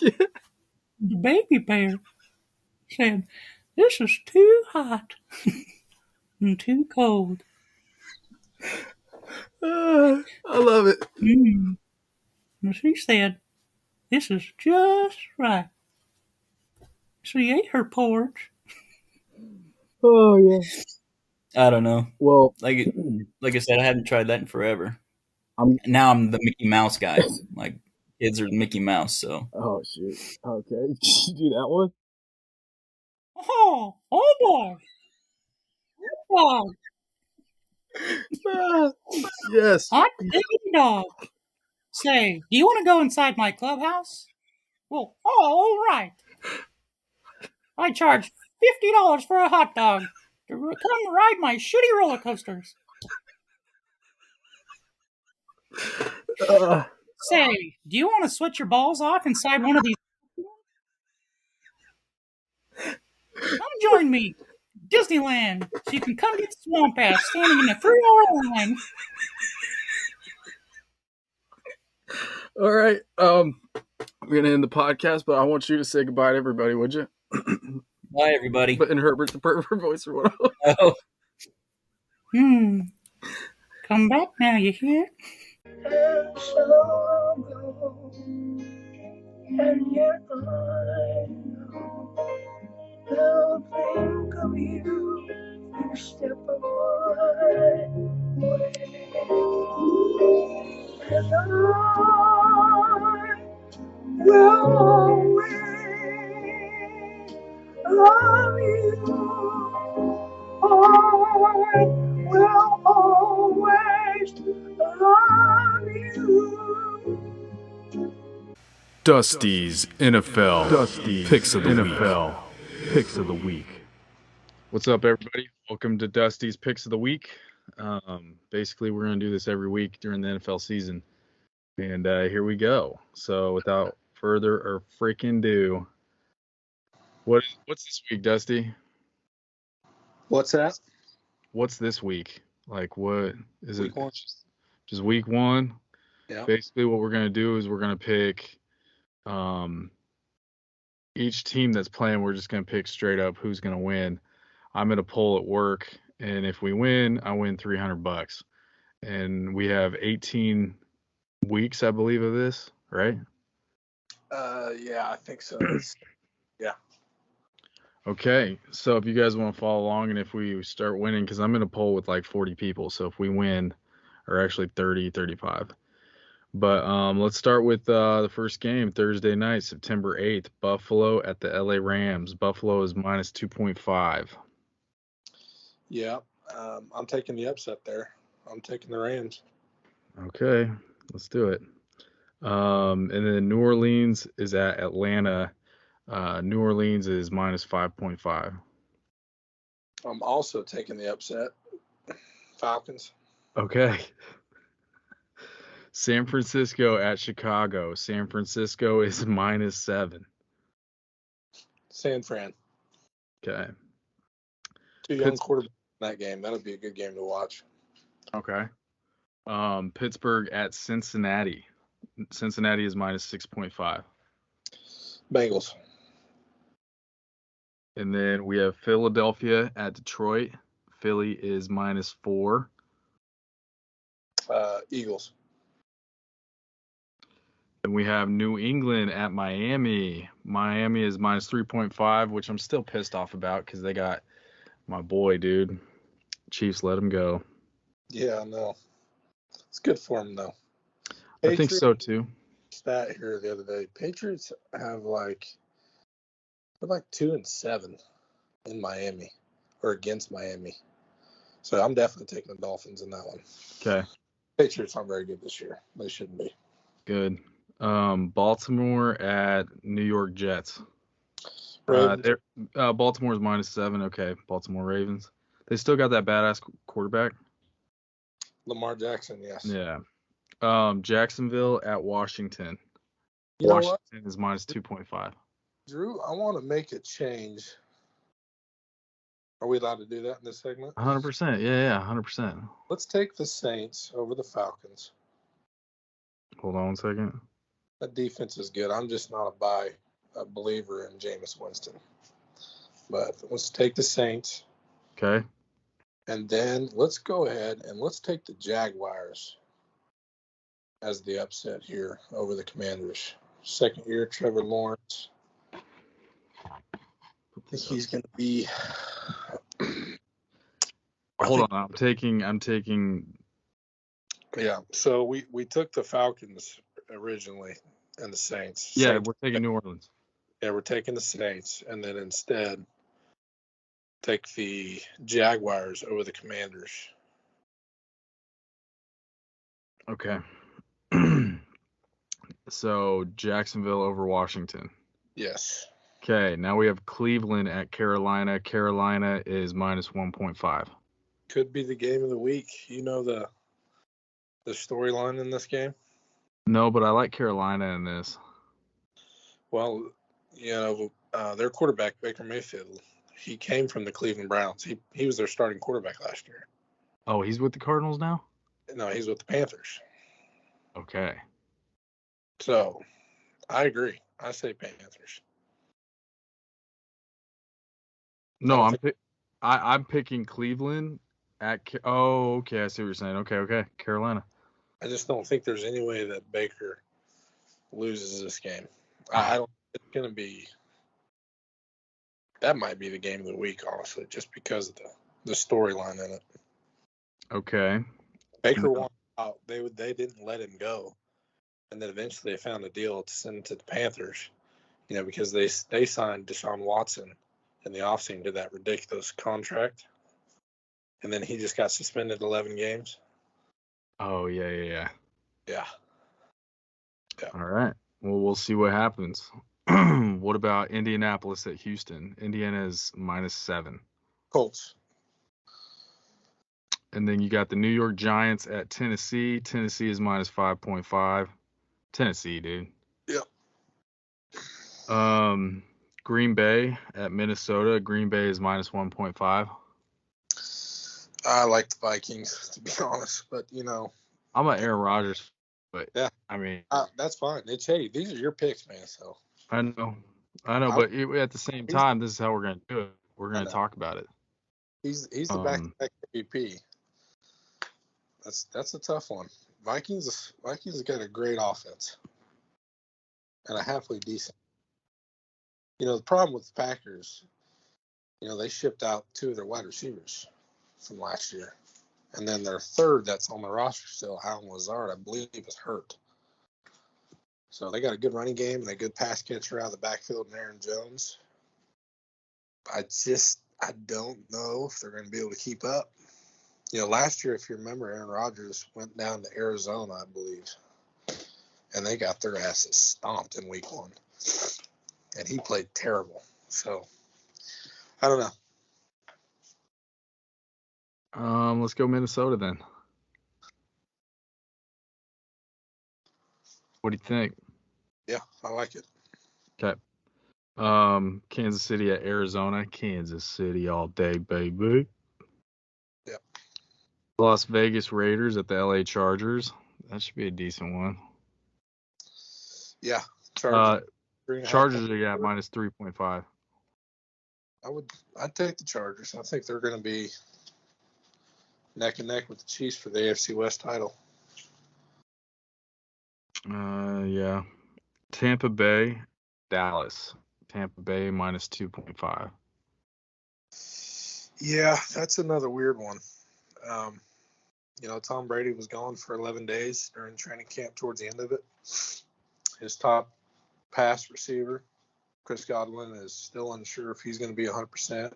Yeah. the baby bear, said, "This is too hot and too cold." I love it. And she said, "This is just right." She ate her porridge. Oh yeah. I don't know. Well, Like I said, I hadn't tried that in forever. I'm. Now I'm the Mickey Mouse guy. Like kids are Mickey Mouse, so Oh shoot. Okay, you do that one. Oh boy. Oh boy. Yes. Hot diggity dog. Say, do you want to go inside my clubhouse? Well, all right. I charge $50 for a hot dog to come ride my shitty roller coasters. Uh, Say, do you want to sweat your balls off inside one of these? Come join me, Disneyland, so you can come get the swamp ass standing in a 3-hour line. all right. We're gonna end the podcast, but I want you to say goodbye to everybody, would you? Bye, everybody. But in Herbert the pervert voice or what? Oh. Come back now, you hear? And so go, and yet I know they'll think of you each step of my way. And I will always love you. I will always love you. Dusty's NFL Picks of the Week. What's up, everybody? Welcome to Dusty's Picks of the Week. Basically, we're going to do this every week during the NFL season. And here we go. So without further or freaking ado, what's this week, Dusty? What's that? What's this week? Like, what is Week it? one. Just week one? Yeah. Basically, what we're going to do is we're going to pick each team that's playing. We're just going to pick straight up who's going to win. I'm in a poll at work, and if we win, I win $300. And we have 18 weeks, I believe, of this, right? Yeah, I think so. Yeah. Okay, so if you guys want to follow along, and if we start winning, because I'm in a poll with like 40 people, so if we win, or actually 30, 35. But let's start with the first game, Thursday night, September 8th, Buffalo at the LA Rams. Buffalo is minus 2.5. Yeah. I'm taking the upset there. I'm taking the Rams. Okay, let's do it. And then New Orleans is at Atlanta. New Orleans is minus 5.5. I'm also taking the upset. Falcons. Okay. San Francisco at Chicago. San Francisco is minus 7. San Fran. Okay. Two young quarterbacks in that game. That'll be a good game to watch. Okay. Pittsburgh at Cincinnati. Cincinnati is minus 6.5. Bengals. And then we have Philadelphia at Detroit. Philly is minus 4. Eagles. And we have New England at Miami. Miami is minus 3.5, which I'm still pissed off about because they got my boy, dude. Chiefs let him go. Yeah, I know. It's good for them, though. I think so, too. Stat here the other day. Patriots have they're like 2-7 in Miami or against Miami. So I'm definitely taking the Dolphins in that one. Okay, Patriots aren't very good this year. They shouldn't be. good. Baltimore at New York Jets. Ravens. Baltimore's minus 7. Okay, Baltimore Ravens. They still got that badass quarterback. Lamar Jackson, yes. Yeah. Jacksonville at Washington. You know what, Washington is minus 2.5. Drew? I want to make a change. Are we allowed to do that in this segment? 100%. Yeah, 100%. Let's take the Saints over the Falcons. Hold on one second. That defense is good. I'm just not a believer in Jameis Winston. But let's take the Saints. Okay. And then let's go ahead and let's take the Jaguars as the upset here over the Commanders. Second year, Trevor Lawrence. I think he's going to be. Hold on. I'm taking. Yeah. So we took the Falcons originally and the Saints. Yeah, Saints. we're taking New Orleans. Yeah, we're taking the Saints, and then instead take the Jaguars over the Commanders. Okay. So Jacksonville over Washington. Yes. Okay, now we have Cleveland at Carolina. Carolina is minus 1.5. Could be the game of the week. You know the storyline in this game? No, but I like Carolina in this. Well, their quarterback, Baker Mayfield, he came from the Cleveland Browns. He was their starting quarterback last year. Oh, he's with the Cardinals now? No, he's with the Panthers. Okay. So, I agree. I say Panthers. No, I'm picking Cleveland at oh, okay, I see what you're saying. Okay, Carolina. I just don't think there's any way that Baker loses this game. I don't. It's going to be. That might be the game of the week, honestly, just because of the storyline in it. Okay. Baker won out. They didn't let him go, and then eventually they found a deal to send him to the Panthers. Because they signed Deshaun Watson in the offseason to that ridiculous contract, and then he just got suspended 11 games. Oh, yeah. Yeah. All right. Well, we'll see what happens. What about Indianapolis at Houston? Indiana is minus 7. Colts. And then you got the New York Giants at Tennessee. Tennessee is minus 5.5. Tennessee, dude. Yep. Green Bay at Minnesota. Green Bay is minus 1.5. I like the Vikings, to be honest, but I'm an Aaron Rodgers, but yeah, I mean, that's fine. Hey, these are your picks, man. So I know, but at the same time, this is how we're gonna do it. We're gonna talk about it. He's the back-to-back MVP. That's a tough one. Vikings got a great offense and a halfway decent. The problem with the Packers, they shipped out 2 of their wide receivers from last year. And then their third that's on the roster still, Alan Lazard, I believe, is hurt. So they got a good running game and a good pass catcher out of the backfield in Aaron Jones. I don't know if they're going to be able to keep up. Last year, if you remember, Aaron Rodgers went down to Arizona, I believe, and they got their asses stomped in week 1. And he played terrible. So, I don't know. Let's go Minnesota then. What do you think? Yeah, I like it. Okay. Kansas City at Arizona. Kansas City all day, baby. Yep. Las Vegas Raiders at the LA Chargers. That should be a decent one. Yeah. Chargers are minus 3.5. I'd take the Chargers. I think they're going to be neck and neck with the Chiefs for the AFC West title. Yeah. Tampa Bay, Dallas. Tampa Bay minus 2.5. Yeah, that's another weird one. Tom Brady was gone for 11 days during training camp towards the end of it. His top pass receiver, Chris Godwin, is still unsure if he's going to be 100%.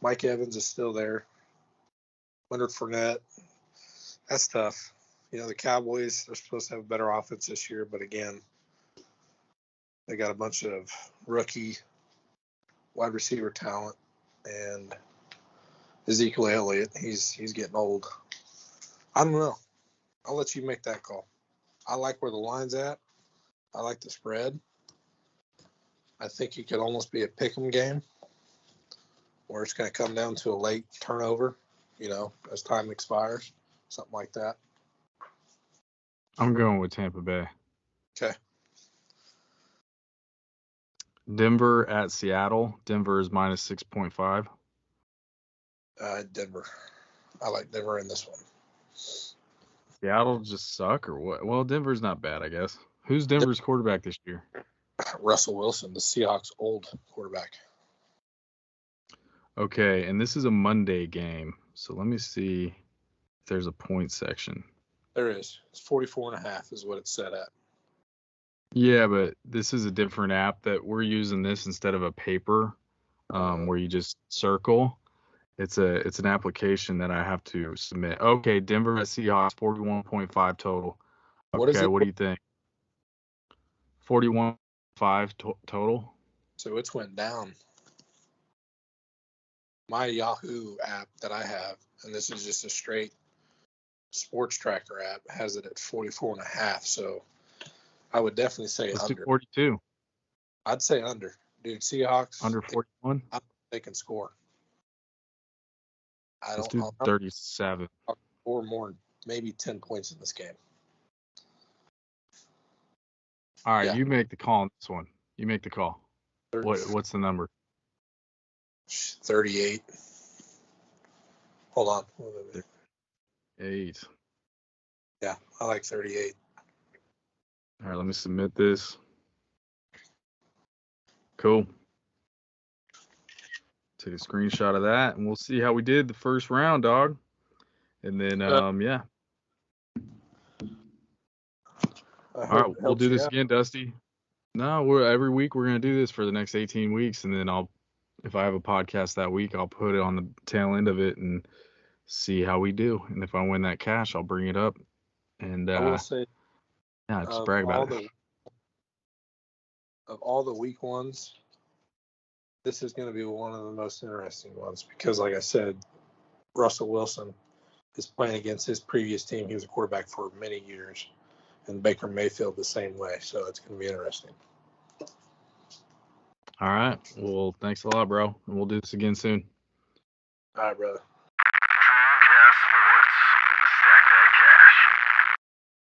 Mike Evans is still there. Leonard Fournette. That's tough. The Cowboys, they're supposed to have a better offense this year, but again, they got a bunch of rookie wide receiver talent, and Ezekiel Elliott, he's getting old. I don't know. I'll let you make that call. I like where the line's at. I like the spread. I think it could almost be a pick'em game where it's going to come down to a late turnover, as time expires, something like that. I'm going with Tampa Bay. Okay. Denver at Seattle. Denver is minus 6.5. Denver. I like Denver in this one. Seattle just suck or what? Well, Denver's not bad, I guess. Who's Denver's quarterback this year? Russell Wilson, the Seahawks' old quarterback. Okay, and this is a Monday game. So let me see if there's a point section. There is. It's 44.5 is what it's set at. Yeah, but this is a different app that we're using this instead of a paper where you just circle. It's an application that I have to submit. Okay, Denver at Seahawks 41.5 total. What is Okay, it? what do you think? 41.5 total. So it's went down. My Yahoo app that I have, and this is just a straight sports tracker app, has it at 44.5. So I would definitely say Let's do under. 42. I'd say under. Dude, Seahawks, Under 41. they can score. Let's do 37. I'll score more, maybe 10 points in this game. All right, Yeah. you make the call on this one. You make the call. What's the number? 38. Hold on. 8. Yeah, I like 38. All right, let me submit this. Cool. Take a screenshot of that, and we'll see how we did the first round, dog. And then, yeah. All right, we'll do this again, Dusty. No, every week we're gonna do this for the next 18 weeks, and then if I have a podcast that week, I'll put it on the tail end of it and see how we do. And if I win that cash, I'll bring it up. And I will say, yeah, just brag about it. Of all the week ones, this is going to be one of the most interesting ones because, like I said, Russell Wilson is playing against his previous team. He was a quarterback for many years, and Baker Mayfield the same way. So it's going to be interesting. All right. Well, thanks a lot, bro. And we'll do this again soon. All right, brother.